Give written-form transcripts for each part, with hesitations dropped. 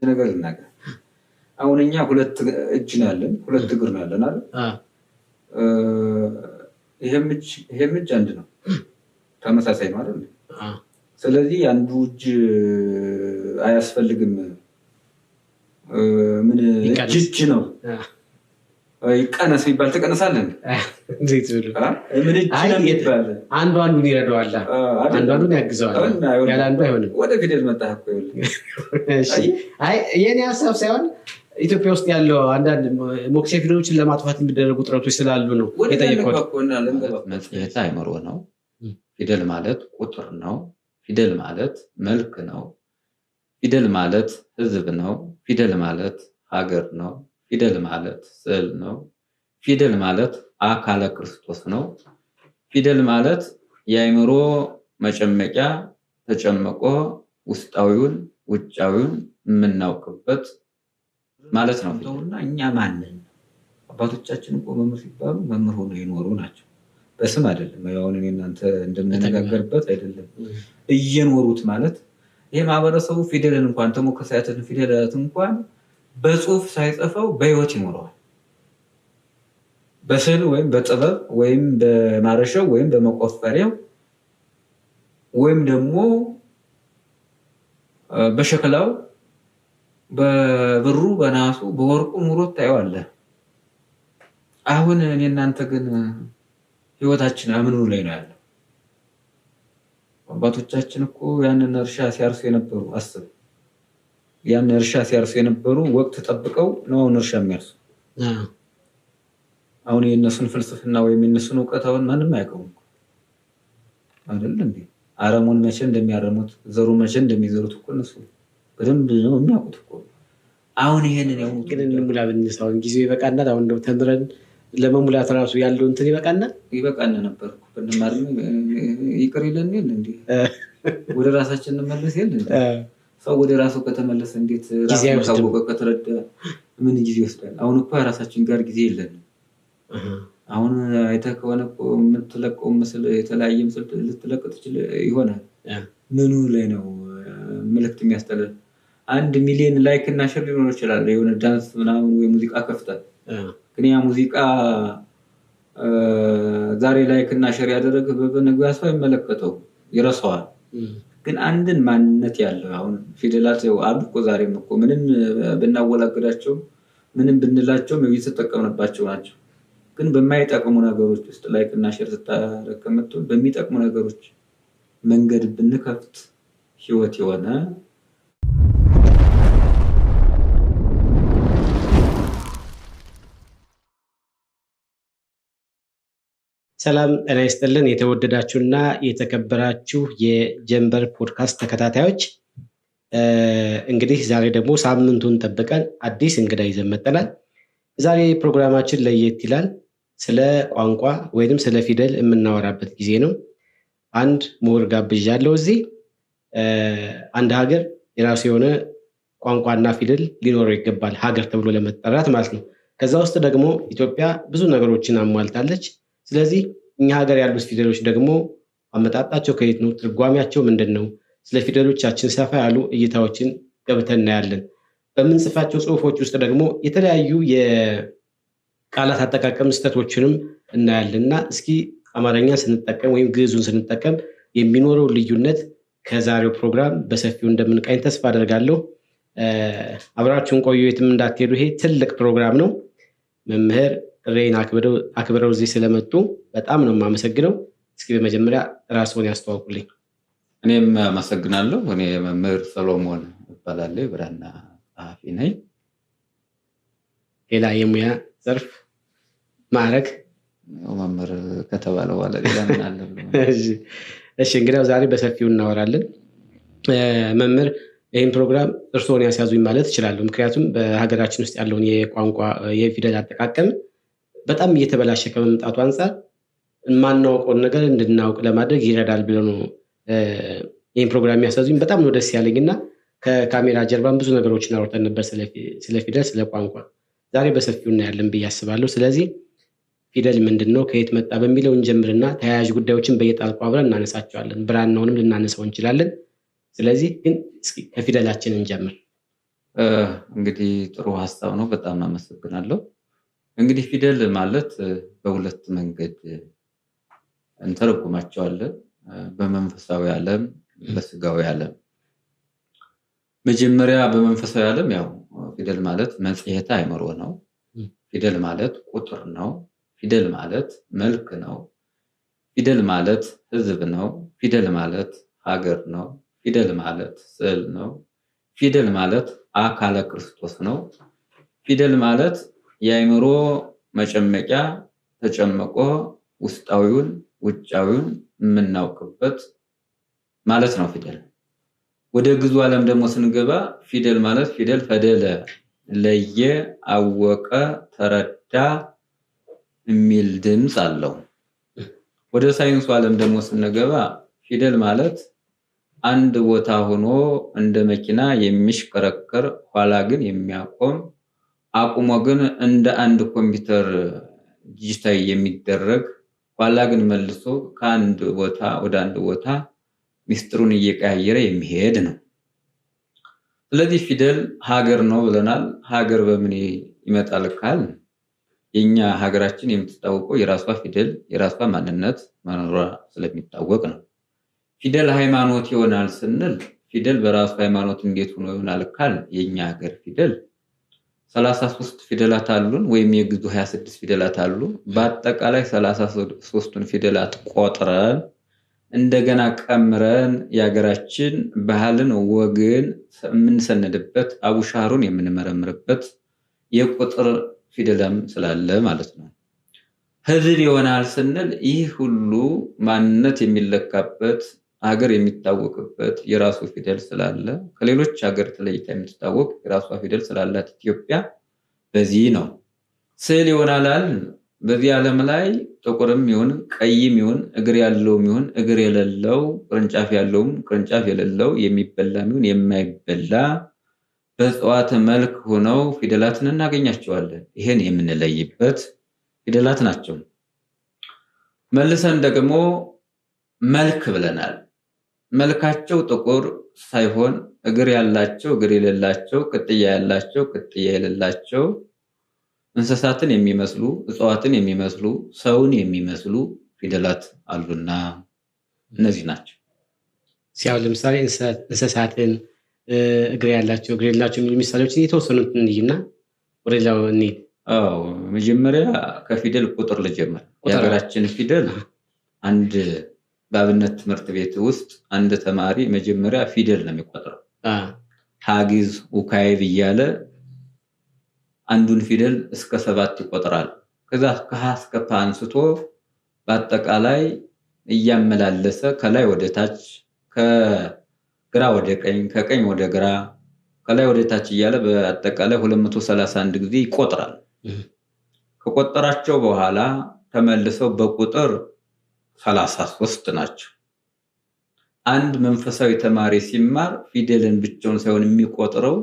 ነገር ልናገር አሁን እኛ ሁለት እጅ ነው ያለን ሁለት እግር ነው ያለን አይደል ይሄም እጅ አንድ ነው ተመሳሳይ ነው አይደል ስለዚህ አንዱ እጅ አያስፈልግም ምን እጅ ነው ይቀነስ ቢባል ተቀነሳለን እንዴት ብሎ ምን እጅ ነው ይባል አንዱን ይረዳዋል አንዱን ያግዘዋል ያለ አንዱ አይሆንም ወደ ፊደል መጣህ እኮ እሺ አይ የኔ ሐሳብ ሳይሆን ኢትዮጵያ ውስጥ ያለው አንዳንድ ሞክሼ ፊደሎችን ለማጥፋት የሚደረጉ ጥረቶች ስላሉ ነው የጠየቁት መጽሔት አይምሮ ነው ፊደል ማለት ቁጥር ነው ፊደል ማለት መልክ ነው ፊደል ማለት ህዝብ ነው ፊደል ማለት ሀገር ነው ፊደል ማለት ስዕል ነው ፊደል ማለት አካለ ክርስቶስ ነው ፊደል ማለት የአይምሮ መጨመቂያ ተጨመቆ ውስጣዊውን ውጫዊውን የምናውቅበት ማለት ነው እና እኛ ማንን አባቶቻችን እኮ መምህር ሲባሉ መምህር ሆነው ይኖሩ ናቸው በስም አይደለም ያውን እናንተ እንደምንነጋገርበት አይደለም እየኖሩት ማለት ይሄ ማህበረሰቡ ፊደልን እንኳን ተሞከሳያትን ፊደላት እንኳን በጽሁፍ ሳይጽፈው በህይወት ይኖረዋል በስዕል ወይም በጥበብ ወይም በማረሻው ወይም በመቆፈሪያው ወይም ደግሞ በሸክላው በብሩ በናሱ በወርቁ ኑሮት ታየዋለህ አሁን እኔ እናንተ ግን ህይወታችን አምኑ ላይ ነው ያለው አባቶቻችን እኮ ያንን እርሻ ሲያርሱ የነበሩ አስብ ያን እርሻ ሲያርሱ የነበሩ ወቅት ተጠብቀው ነው እርሻ የሚያርሱ አሁን የነሱን ፍልስፍና ወይም የነሱን ዕውቀት አሁን ማንም አያውቀውም አይደል እንዴ አረሙን መቼ እንደሚያረሙት ዘሩ መቼ እንደሚዘሩት እኮ እነሱ በደንብ ነው የሚያውቁት እኮ አሁን ይሄንን ያው ግን እንሙላ ብንሳውን ጊዜው ይበቃናል አሁን እንደው ተምረን ለመሙላት ራሱ ያለው እንትን ይበቃና ነበር እኮ በእንማር ይቅር ይለን ይል እንዴ ወደ ራሳችን እንመለስ ይል እንዴ ሰው ወደ ራሱ ከተመለሰ እንዴት ራሱ ታወቀ ከተረዳ ምን ጊዜ ይወስዳል አሁን እኮ ራሳችን ጋር ጊዜ የለንም አሁን አይተህ ከሆነ እኮ የምትለቀው ምስል የተለያየ ምስል ልትለቅ ትችል ይሆናል ምኑ ላይ ነው መልእክት የሚያስተላልፍ 1 ሚሊዮን ላይክ እና ሼር ሊሆን ይችላል የሆነ ዳንስ ምናምን ወይ ሙዚቃ ከፍተህ ግን ያ ሙዚቃ ዛሬ ላይክ እና ሼር ያደረገ በነገው ያስፋ ይመለከተው ይረሳዋል ግን አንድን ማንነት ያለው አሁን ፊደላት አሉ እኮ ዛሬም እኮ ምንም ብናወላግዳቸው ምንም ብንላቸው እየተጠቀምንባቸው ናቸው ግን በማይጠቅሙ ነገሮች ውስጥ ላይክ እና ሼር ተጠቀምጡ በሚጠቅሙ ነገሮች መንገድ ብንከፍት ህይወት የሆነ ሰላም ጤና ይስጥልን የተወደዳችሁና የተከበራችሁ የጀንበር ፖድካስት ተከታታዮች እንግዲህ ዛሬ ደግሞ ሳምንቱን ጠብቀን አዲስ እንግዳ ይዘን መጥተናል ዛሬ ፕሮግራማችን ለየት ይላል ስለ ቋንቋ ወይንም ስለ ፊደል የምናወራበት ጊዜ ነው አንድ ምሁር ጋብዣለሁ እዚህ አንድ ሀገር የራሱ የሆነ ቋንቋና ፊደል ሊኖረው ይገባል ሀገር ተብሎ ለመጠራት ማለት ነው ከዛ ውስጥ ደግሞ ኢትዮጵያ ብዙ ነገሮችን አሟልታለች ስለዚህ እኛ ሀገር ያሉት ፊደሎች ደግሞ አመጣጣቸው ከየት ነው ትርጓሜያቸው ምንድነው ስለ ፊደሎቻችን ሰፋ ያሉ እይታዎችን ገብተን እናያለን በምንጽፋቸው ጽሁፎች ውስጥ ደግሞ የተለያዩ የቃላት አጠቃቀም ስህተቶችንም እናያለንና እስኪ አማርኛ ስንጠቀም ወይም ግዕዙን ስንጠቀም የሚኖረው ልዩነት ከዛሬው ፕሮግራም በሰፊው እንደምንቃኝ ተስፋ አደርጋለሁ አብራችሁን ቆዩ የትም እንዳትሄዱ ይሄ ትልቅ ፕሮግራም ነው መምህር ሬን አክብረው እዚህ ስለመጡ በጣም ነው የማመሰግነው እስኪ በመጀመሪያ ራስዎን ያስተዋውቁልኝ እኔም አመሰግናለሁ እኔ መምህር ሰሎሞን እባላለሁ ብራና ጸሐፊ ነኝ ሌላ የሙያ ዘርፍ ማዕረግ መምህር ከተባለ በኋላ ሌላ ምን አለ እሺ እንግዲህ ዛሬ በሰፊው እናወራለን መምህር ይህን ፕሮግራም እርስዎን ያስያዙኝ ማለት እችላለሁ ምክንያቱም በሀገራችን ውስጥ ያለውን የቋንቋ የፊደል አጠቃቀም በጣም እየተበላሸ ከመምጣቱ አንፃር ማናውቀውን ነገር እንድናውቅ ለማድረግ ይረዳል ብለው ነው ይህን ፕሮግራም ያስያዙኝ በጣም ነው ደስ ያለኝና ከካሜራ ጀርባም ብዙ ነገሮችን አውርተን ነበር ስለ ፊደል ስለ ቋንቋ ዛሬ በሰፊው እናያለን ብዬ አስባለሁ ስለዚህ ፊደል ምንድነው ከየት መጣ በሚለው እንጀምርና ተያያዥ ጉዳዮችን በየጣልቁ አብረን እናነሳቸዋለን ብራናውንም ልናነሳው እንችላለን ስለዚህ ግን እስኪ ከፊደላችን እንጀምር እንግዲህ ጥሩ ሀሳብ ነው። በጣም አመሰግናለሁ። እንግዲህ ፊደል ማለት በሁለት መንገድ እንተረጉማቸዋለን። በመንፈሳዊ ዓለም፣ በስጋዊ ዓለም። መጀመሪያ በመንፈሳዊ ዓለም ያው ፊደል ማለት መጽሔተ አእምሮ ነው። ፊደል ማለት ቁጥር ነው። ፊደል ማለት መልክ ነው። ፊደል ማለት ሕዝብ ነው። ፊደል ማለት ሀገር ነው። ፊደል ማለት ስዕል ነው። ፊደል ማለት አካለ ክርስቶስ ነው። ፊደል ማለት የአእምሮ መጨመቂያ ተጨምቆ ውስጣዊውን ውጫዊውን የምናውቅበት ማለት ነው ፊደል። ወደ ግዙ ዓለም ደግሞ ስንገባ ፊደል ማለት ፊደል ፈደለ፣ ለየ፣ አወቀ፣ ተረዳ የሚል ድምፅ አለው። ወደ ሳይንሱ ዓለም ደግሞ ስንገባ ፊደል ማለት አንድ ቦታ ሆኖ እንደ መኪና የሚሽከረከር ኋላ ግን የሚያቆም አቁሞ ግን እንደ አንድ ኮምፒውተር ዲጂታል የሚደረግ ኋላ ግን መልሶ ከአንድ ቦታ ወደ አንድ ቦታ ሚስጥሩን እየቀያየረ የሚሄድ ነው። ስለዚህ ፊደል ሀገር ነው ብለናል። ሀገር በምን ይመጣል ካል የኛ ሀገራችን የምትታወቀው የራሷ ፊደል የራሷ ማንነት መኖሯ ስለሚታወቅ ነው። ፊደል ሃይማኖት ይሆናል ስንል ፊደል በራሱ ሃይማኖት እንዴት ሆኖ ይሆናል ካል የኛ ሀገር ፊደል 33 ፊደላት አሉን፣ ወይም የግዙ 26 ፊደላት አሉ። በአጠቃላይ 33ቱን ፊደላት ቆጥረን እንደገና ቀምረን የሀገራችን ባህልን ወግን የምንሰነድበት አቡሻሩን የምንመረምርበት የቁጥር ፊደልም ስላለ ማለት ነው። ሕዝብ ይሆናል ስንል ይህ ሁሉ ማንነት የሚለካበት ሀገር የሚታወቅበት የራሱ ፊደል ስላለ ከሌሎች ሀገር ተለይታ የምትታወቅ የራሷ ፊደል ስላላት ኢትዮጵያ በዚህ ነው። ስዕል ይሆናል በዚህ ዓለም ላይ ጥቁርም ይሁን ቀይም ይሁን እግር ያለውም ይሁን እግር የሌለው ቅርንጫፍ ያለውም ቅርንጫፍ የሌለው የሚበላም ይሁን የማይበላ በእጽዋት መልክ ሆነው ፊደላትን እናገኛቸዋለን። ይሄን የምንለይበት ፊደላት ናቸው። መልሰን ደግሞ መልክ ብለናል። መልካቸው ጥቁር ሳይሆን እግር ያላቸው እግር የሌላቸው፣ ቅጥያ ያላቸው ቅጥያ የሌላቸው፣ እንስሳትን የሚመስሉ እጽዋትን የሚመስሉ ሰውን የሚመስሉ ፊደላት አሉና እነዚህ ናቸው። ሲያው ለምሳሌ እንስሳትን እግር ያላቸው እግር የሌላቸው የሚሉ ምሳሌዎችን የተወሰኑት እንይና ወደ ሌላው እንሂድ። መጀመሪያ ከፊደል ቁጥር ልጀምር። የሀገራችን ፊደል አንድ በአብነት ትምህርት ቤት ውስጥ አንድ ተማሪ መጀመሪያ ፊደል ነው የሚቆጥረው። ሀጊዝ ውካይብ እያለ አንዱን ፊደል እስከ 7 ይቆጥራል። ከዛ ከሀ እስከ ፐ አንስቶ በአጠቃላይ እያመላለሰ ከላይ ወደ ታች ከግራ ወደ ቀኝ ከቀኝ ወደ ግራ ከላይ ወደ ታች እያለ በአጠቃላይ 231 ጊዜ ይቆጥራል። ከቆጠራቸው በኋላ ተመልሰው በቁጥር 33 ናቸው። አንድ መንፈሳዊ ተማሪ ሲማር ፊደልን ብቻውን ሳይሆን የሚቆጥረው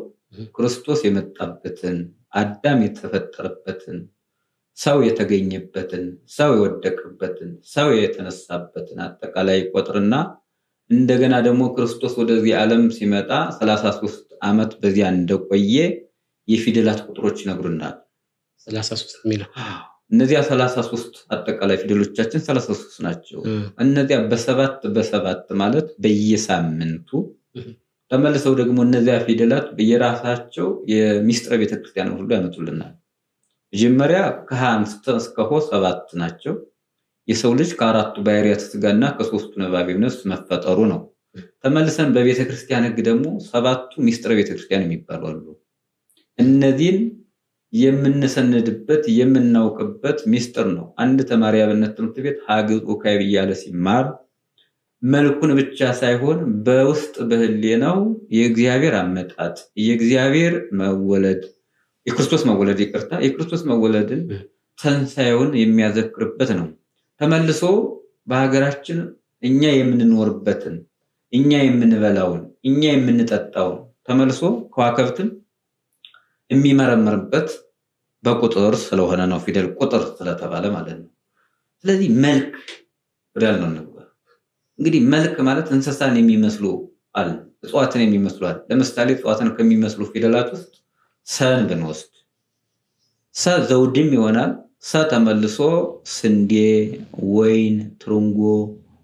ክርስቶስ የመጣበትን፣ አዳም የተፈጠረበትን፣ ሰው የተገኘበትን፣ ሰው የወደቀበትን፣ ሰው የተነሳበትን አጠቃላይ ይቆጥርና እንደገና ደግሞ ክርስቶስ ወደዚህ ዓለም ሲመጣ 33 ዓመት በዚያ እንደቆየ የፊደላት ቁጥሮች ይነግሩናል። 33 የሚለው እነዚያ 33 አጠቃላይ ፊደሎቻችን 33 ናቸው። እነዚያ በሰባት ማለት በየሳምንቱ ተመልሰው ደግሞ እነዚያ ፊደላት በየራሳቸው የሚስጥረ ቤተክርስቲያን ሁሉ ያመጡልናል። መጀመሪያ ከሀ እስከ ሆ 7 ናቸው። የሰው ልጅ ከአራቱ ባህሪያተ ሥጋና ከ3ቱ ነባቤ ነፍስ መፈጠሩ ነው። ተመልሰን በቤተክርስቲያን ሕግ ደግሞ 7ቱ ሚስጥረ ቤተክርስቲያን የሚባሉ አሉ። እነዚህን የምንሰነድበት የምናውቅበት ሚስጥር ነው። አንድ ተማሪ አብነት ትምህርት ቤት ሀግዝ ውካይብ እያለ ሲማር መልኩን ብቻ ሳይሆን በውስጥ በህሊናው የእግዚአብሔር አመጣጥ የእግዚአብሔር መወለድ የክርስቶስ መወለድን ትንሣኤውን የሚያዘክርበት ነው። ተመልሶ በሀገራችን እኛ የምንኖርበትን እኛ የምንበላውን እኛ የምንጠጣውን ተመልሶ ከዋክብትን የሚመረምርበት በቁጥር ስለሆነ ነው። ፊደል ቁጥር ስለተባለ ማለት ነው። ስለዚህ መልክ ወዳል ነው። እንግዲህ መልክ ማለት እንስሳን የሚመስሉ አለ። እጽዋትን የሚመስሉ አለ። ለምሳሌ እጽዋትን ከሚመስሉ ፊደላት ውስጥ ሰን ብንወስድ ሰ ዘውድም ይሆናል። ሰ ተመልሶ ስንዴ፣ ወይን፣ ትርንጎ፣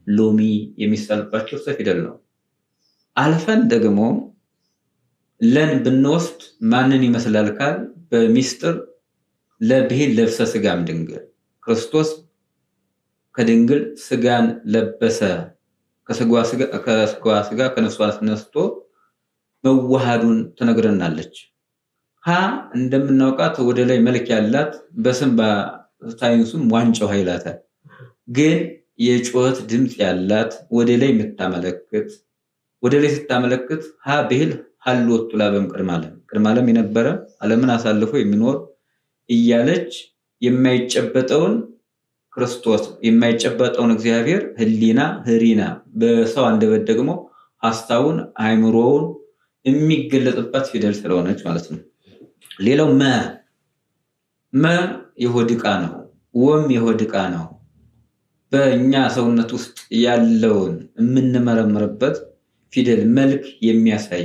ሎሚ የሚሳልባቸው ሰ ፊደል ነው። አልፈን ደግሞ ለን ብንወስድ ማንን ይመስላል ካል በሚስጥር ለብሂል ለብሰ ስጋም ድንግል ክርስቶስ ከድንግል ስጋን ለበሰ ከስጋዋ ስጋ ከነፍሷ ነስቶ መዋሃዱን ትነግረናለች። ሀ እንደምናውቃት ወደ ላይ መልክ ያላት በስም በሳይንሱም ዋንጫው ኃይላታል። ግን የጩኸት ድምፅ ያላት ወደ ላይ የምታመለክት ወደ ላይ ስታመለክት ሀ ብሂል ሀልወቱ ላበም ቅድመ ዓለም የነበረ ዓለምን አሳልፎ የሚኖር እያለች የማይጨበጠውን ክርስቶስ የማይጨበጠውን እግዚአብሔር ህሊና በሰው አንደበት ደግሞ ሐሳቡን አእምሮውን የሚገለጥባት ፊደል ስለሆነች ማለት ነው። ሌላው መ የሆድ ዕቃ ነው። ወም የሆድ ዕቃ ነው። በእኛ ሰውነት ውስጥ ያለውን የምንመረምርበት ፊደል መልክ የሚያሳይ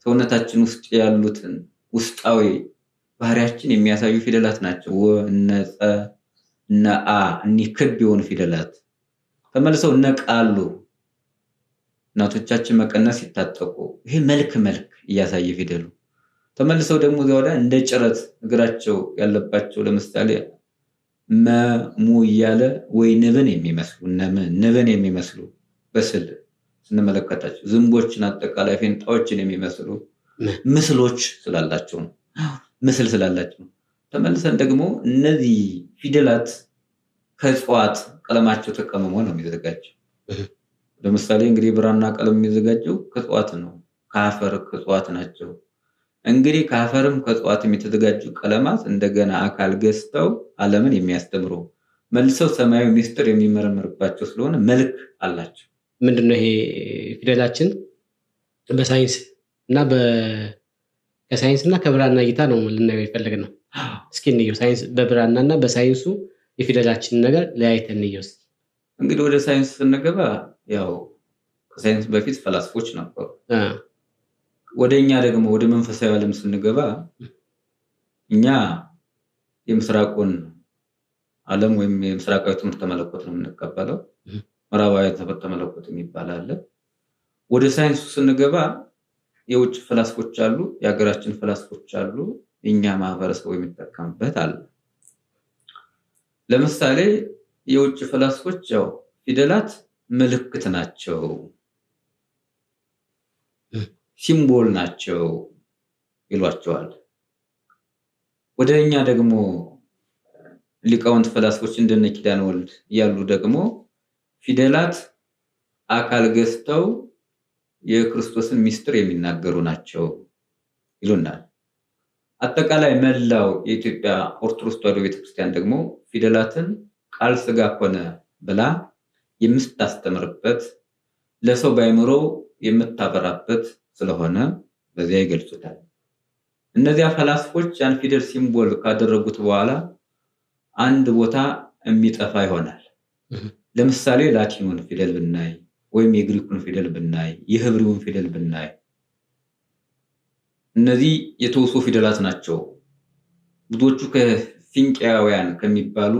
ሰውነታችን ውስጥ ያሉትን ውስጣዊ ባህሪያችን የሚያሳዩ ፊደላት ናቸው። ወ እነ ጸ እነ አ እኒህ ክብ የሆኑ ፊደላት ተመልሰው እነ ቃሉ እናቶቻችን መቀነስ ሲታጠቁ ይሄ መልክ እያሳየ ፊደሉ ተመልሰው ደግሞ ዘወዳ እንደ ጭረት እግራቸው ያለባቸው ለምሳሌ መሙ እያለ ወይ ንብን የሚመስሉ በስል ስንመለከታቸው ዝንቦችን አጠቃላይ ፌንጣዎችን የሚመስሉ ምስሎች ስላላቸው ነው። ምስል ስላላቸው ነው። ተመልሰን ደግሞ እነዚህ ፊደላት ከእጽዋት ቀለማቸው ተቀምሞ ነው የሚዘጋጀው። ለምሳሌ እንግዲህ ብራና ቀለም የሚዘጋጀው ከእጽዋት ነው። ከአፈር ከእጽዋት ናቸው። እንግዲህ ከአፈርም ከእጽዋትም የተዘጋጁ ቀለማት እንደገና አካል ገዝተው ዓለምን የሚያስተምሩ መልሰው ሰማያዊ ሚስጥር የሚመረምርባቸው ስለሆነ መልክ አላቸው። ምንድነው ይሄ ፊደላችን በሳይንስ እና ከሳይንስ እና ከብራና እይታ ነው ልናየው የፈለግነው። እስኪ እንየው ሳይንስ በብራና እና በሳይንሱ የፊደላችን ነገር ለያይተን እንየው። እንግዲህ ወደ ሳይንስ ስንገባ ያው ከሳይንስ በፊት ፈላስፎች ነበሩ። ወደኛ ደግሞ ወደ መንፈሳዊ ዓለም ስንገባ እኛ የምስራቁን ዓለም ወይም የምስራቃዊ ትምህርተ መለኮት ነው የምንቀበለው። ምዕራባዊ ትምህርተ መለኮት የሚባል አለ። ወደ ሳይንሱ ስንገባ የውጭ ፈላስፎች አሉ፣ የሀገራችን ፈላስፎች አሉ፣ እኛ ማህበረሰቡ የሚጠቀምበት አለ። ለምሳሌ የውጭ ፈላስፎች ያው ፊደላት ምልክት ናቸው፣ ሲምቦል ናቸው ይሏቸዋል። ወደኛ ደግሞ ሊቃውንት ፈላስፎች እንደነ ኪዳነ ወልድ ያሉ ደግሞ ፊደላት አካል ገዝተው የክርስቶስን ሚስጥር የሚናገሩ ናቸው ይሉናል። አጠቃላይ መላው የኢትዮጵያ ኦርቶዶክስ ተዋሕዶ ቤተክርስቲያን ደግሞ ፊደላትን ቃል ሥጋ ሆነ ብላ የምታስተምርበት ለሰው ባይምሮ የምታበራበት ስለሆነ በዚያ ይገልጹታል። እነዚያ ፈላስፎች ያን ፊደል ሲምቦል ካደረጉት በኋላ አንድ ቦታ የሚጠፋ ይሆናል። ለምሳሌ ላቲኑን ፊደል ብናይ ወይም የግሪኩን ፊደል ብናይ የህብሪውን ፊደል ብናይ እነዚህ የተወሶ ፊደላት ናቸው። ብዙዎቹ ከፊንቂያውያን ከሚባሉ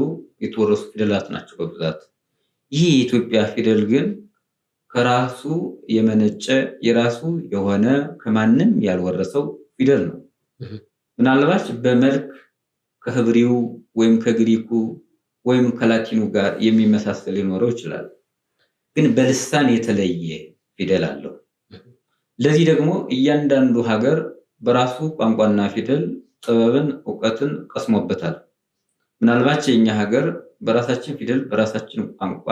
የተወረሱ ፊደላት ናቸው በብዛት። ይህ የኢትዮጵያ ፊደል ግን ከራሱ የመነጨ የራሱ የሆነ ከማንም ያልወረሰው ፊደል ነው። ምናልባት በመልክ ከህብሪው ወይም ከግሪኩ ወይም ከላቲኑ ጋር የሚመሳሰል ሊኖረው ይችላል። ግን በልሳን የተለየ ፊደል አለው። ለዚህ ደግሞ እያንዳንዱ ሀገር በራሱ ቋንቋና ፊደል ጥበብን ዕውቀትን ቀስሞበታል። ምናልባት የኛ ሀገር በራሳችን ፊደል በራሳችን ቋንቋ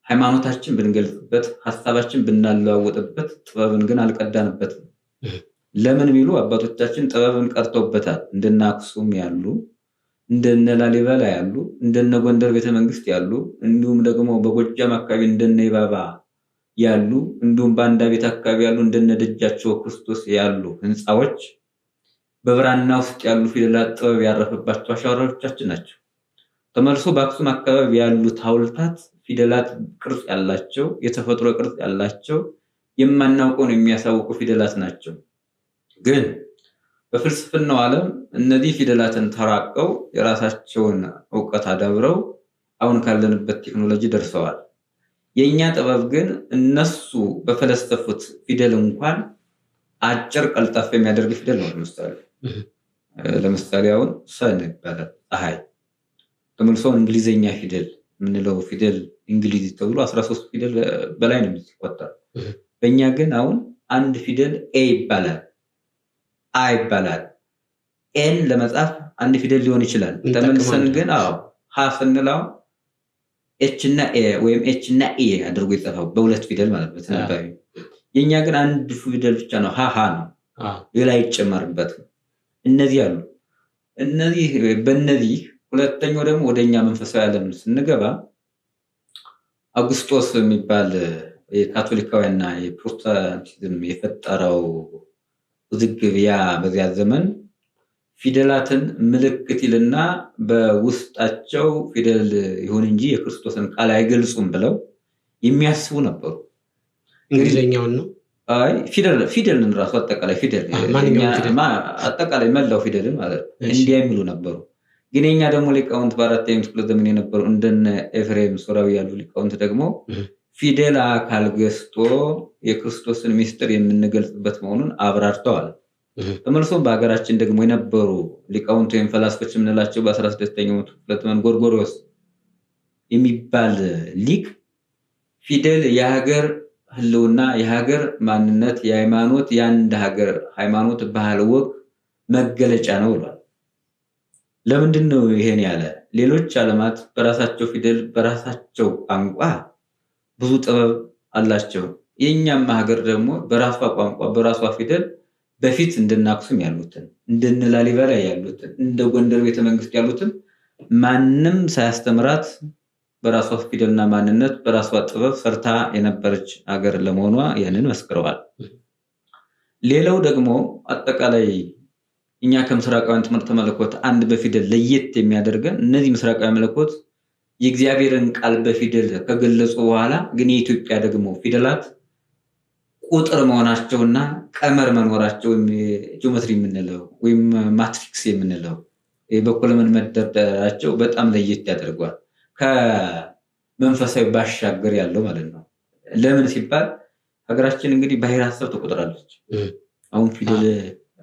ሃይማኖታችን ብንገልጽበት ሐሳባችን ብናለዋወጥበት ጥበብን ግን አልቀዳንበትም። ለምን ቢሉ አባቶቻችን ጥበብን ቀርተውበታል። እንደነ አክሱም ያሉ እንደነ ላሊበላ ያሉ እንደነ ጎንደር ቤተመንግስት ያሉ እንዲሁም ደግሞ በጎጃም አካባቢ እንደነ ይባባ ያሉ እንዲሁም በአንዳ ቤት አካባቢ ያሉ እንደነ ደጃቸው ክርስቶስ ያሉ ህንፃዎች በብራና ውስጥ ያሉ ፊደላት ጥበብ ያረፈባቸው አሻራዎቻችን ናቸው። ተመልሶ በአክሱም አካባቢ ያሉት ሐውልታት ፊደላት ቅርጽ ያላቸው የተፈጥሮ ቅርጽ ያላቸው የማናውቀውን የሚያሳውቁ ፊደላት ናቸው። ግን በፍልስፍናው ዓለም እነዚህ ፊደላትን ተራቀው የራሳቸውን እውቀት አዳብረው አሁን ካለንበት ቴክኖሎጂ ደርሰዋል። የኛ ጥበብ ግን እነሱ በፈለሰፉት ፊደል እንኳን አጭር ቀልጣፋ የሚያደርግ ፊደል ነው። ለምሳሌ አሁን ሰን ይባላል ፀሐይ። ተመልሶ እንግሊዘኛ ፊደል ምንለው ፊደል እንግሊዝ ተብሎ 13 ፊደል በላይ ነው የሚቆጠር። በእኛ ግን አሁን አንድ ፊደል ኤ ይባላል፣ አ ይባላል። ኤን ለመጻፍ አንድ ፊደል ሊሆን ይችላል። ተመልሰን ግን ሀ ስንለው ኤች እና ኤ ወይም ኤች እና ኤ አድርጎ ይጻፋው በሁለት ፊደል ማለት ነው ተነባቢ። የኛ ግን አንድ ፊደል ብቻ ነው፣ ሀ ነው፣ ሌላ ይጨመርበት። እነዚህ አሉ። እነዚህ በእነዚህ ሁለተኛው ደግሞ ወደኛ መንፈሳዊ ዓለም ስንገባ አውግስጦስ የሚባል የካቶሊካውያንና የፕሮቴስታንቲዝም የፈጠረው ውዝግብ በዚያ ዘመን ፊደላትን ምልክት ይልና በውስጣቸው ፊደል ይሁን እንጂ የክርስቶስን ቃል አይገልጹም ብለው የሚያስቡ ነበሩ። እንግሊዘኛውን ነው ፊደልን ራሱ አጠቃላይ ፊደል አጠቃላይ መላው ፊደልን ማለት እንዲያ የሚሉ ነበሩ። ግን የኛ ደግሞ ሊቃውንት በአራተኛው ክፍለ ዘመን የነበሩ እንደነ ኤፍሬም ሶራዊ ያሉ ሊቃውንት ደግሞ ፊደል አካል ገዝቶ የክርስቶስን ምስጢር የምንገልጽበት መሆኑን አብራርተዋል። ተመልሶም በሀገራችን ደግሞ የነበሩ ሊቃውንት ወይም ፈላስፎች የምንላቸው በ16ኛው ክፍለ ዘመን ጎርጎርዮስ የሚባል ሊቅ ፊደል የሀገር ህልውና፣ የሀገር ማንነት፣ የሃይማኖት የአንድ ሀገር ሃይማኖት፣ ባህል፣ ወግ መገለጫ ነው ብሏል። ለምንድን ነው ይሄን ያለ? ሌሎች ዓለማት በራሳቸው ፊደል በራሳቸው ቋንቋ ብዙ ጥበብ አላቸው። የኛም ሀገር ደግሞ በራሷ ቋንቋ በራሷ ፊደል በፊት እንደነ አክሱም ያሉትን እንደነ ላሊበላ ያሉትን እንደ ጎንደር ቤተመንግስት ያሉትን ማንም ሳያስተምራት በራሷ ፊደልና ማንነት በራሷ ጥበብ ሰርታ የነበረች ሀገር ለመሆኗ ያንን መስክረዋል። ሌላው ደግሞ አጠቃላይ እኛ ከምስራቃውያን ትምህርተ መለኮት አንድ በፊደል ለየት የሚያደርገን እነዚህ ምስራቃዊ መለኮት የእግዚአብሔርን ቃል በፊደል ከገለጹ በኋላ ግን የኢትዮጵያ ደግሞ ፊደላት ቁጥር መሆናቸውና ቀመር መኖራቸው ጂኦሜትሪ የምንለው ወይም ማትሪክስ የምንለው በኮለመን መደርደራቸው በጣም ለየት ያደርጓል። ከመንፈሳዊ ባሻገር ያለው ማለት ነው። ለምን ሲባል ሀገራችን እንግዲህ ባሕረ ሐሳብ ትቆጥራለች። አሁን ፊደል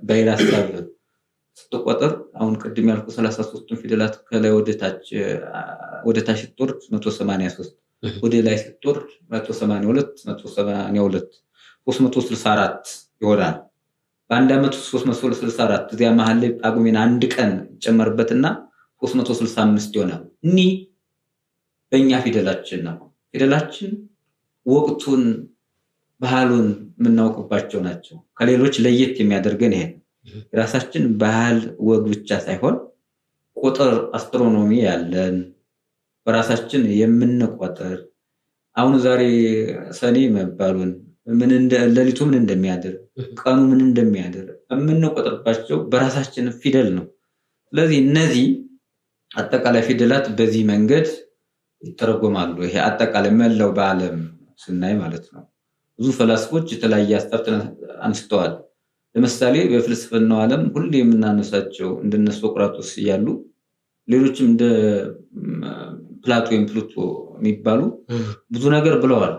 ባሕረ ሐሳብ ስትቆጥር አሁን ቅድም ያልኩ 33ቱን ፊደላት ከላይ ወደ ታች ስትወርድ 183 ወደ ላይ ስትወርድ 182 182 364 ይሆናል። በአንድ ዓመት 364 እዚያ መሀል ላይ ጳጉሜን አንድ ቀን ይጨመርበትና 365 ይሆናል። እኒህ በእኛ ፊደላችን ነው። ፊደላችን ወቅቱን ባህሉን የምናውቅባቸው ናቸው። ከሌሎች ለየት የሚያደርገን ይሄ የራሳችን ባህል ወግ ብቻ ሳይሆን ቁጥር አስትሮኖሚ ያለን በራሳችን የምንቆጥር አሁን ዛሬ ሰኔ መባሉን ሌሊቱ ምን እንደሚያድር ቀኑ ምን እንደሚያድር የምንቆጥርባቸው በራሳችን ፊደል ነው። ስለዚህ እነዚህ አጠቃላይ ፊደላት በዚህ መንገድ ይተረጎማሉ። ይሄ አጠቃላይ መላው በዓለም ስናይ ማለት ነው። ብዙ ፈላስፎች የተለያየ ሀሳብ አንስተዋል። ለምሳሌ በፍልስፍናው ዓለም ሁሌ የምናነሳቸው እንደነ ሶቅራጦስ ያሉ ሌሎችም እንደ ፕላቶ ወይም ፕሉቶ የሚባሉ ብዙ ነገር ብለዋል።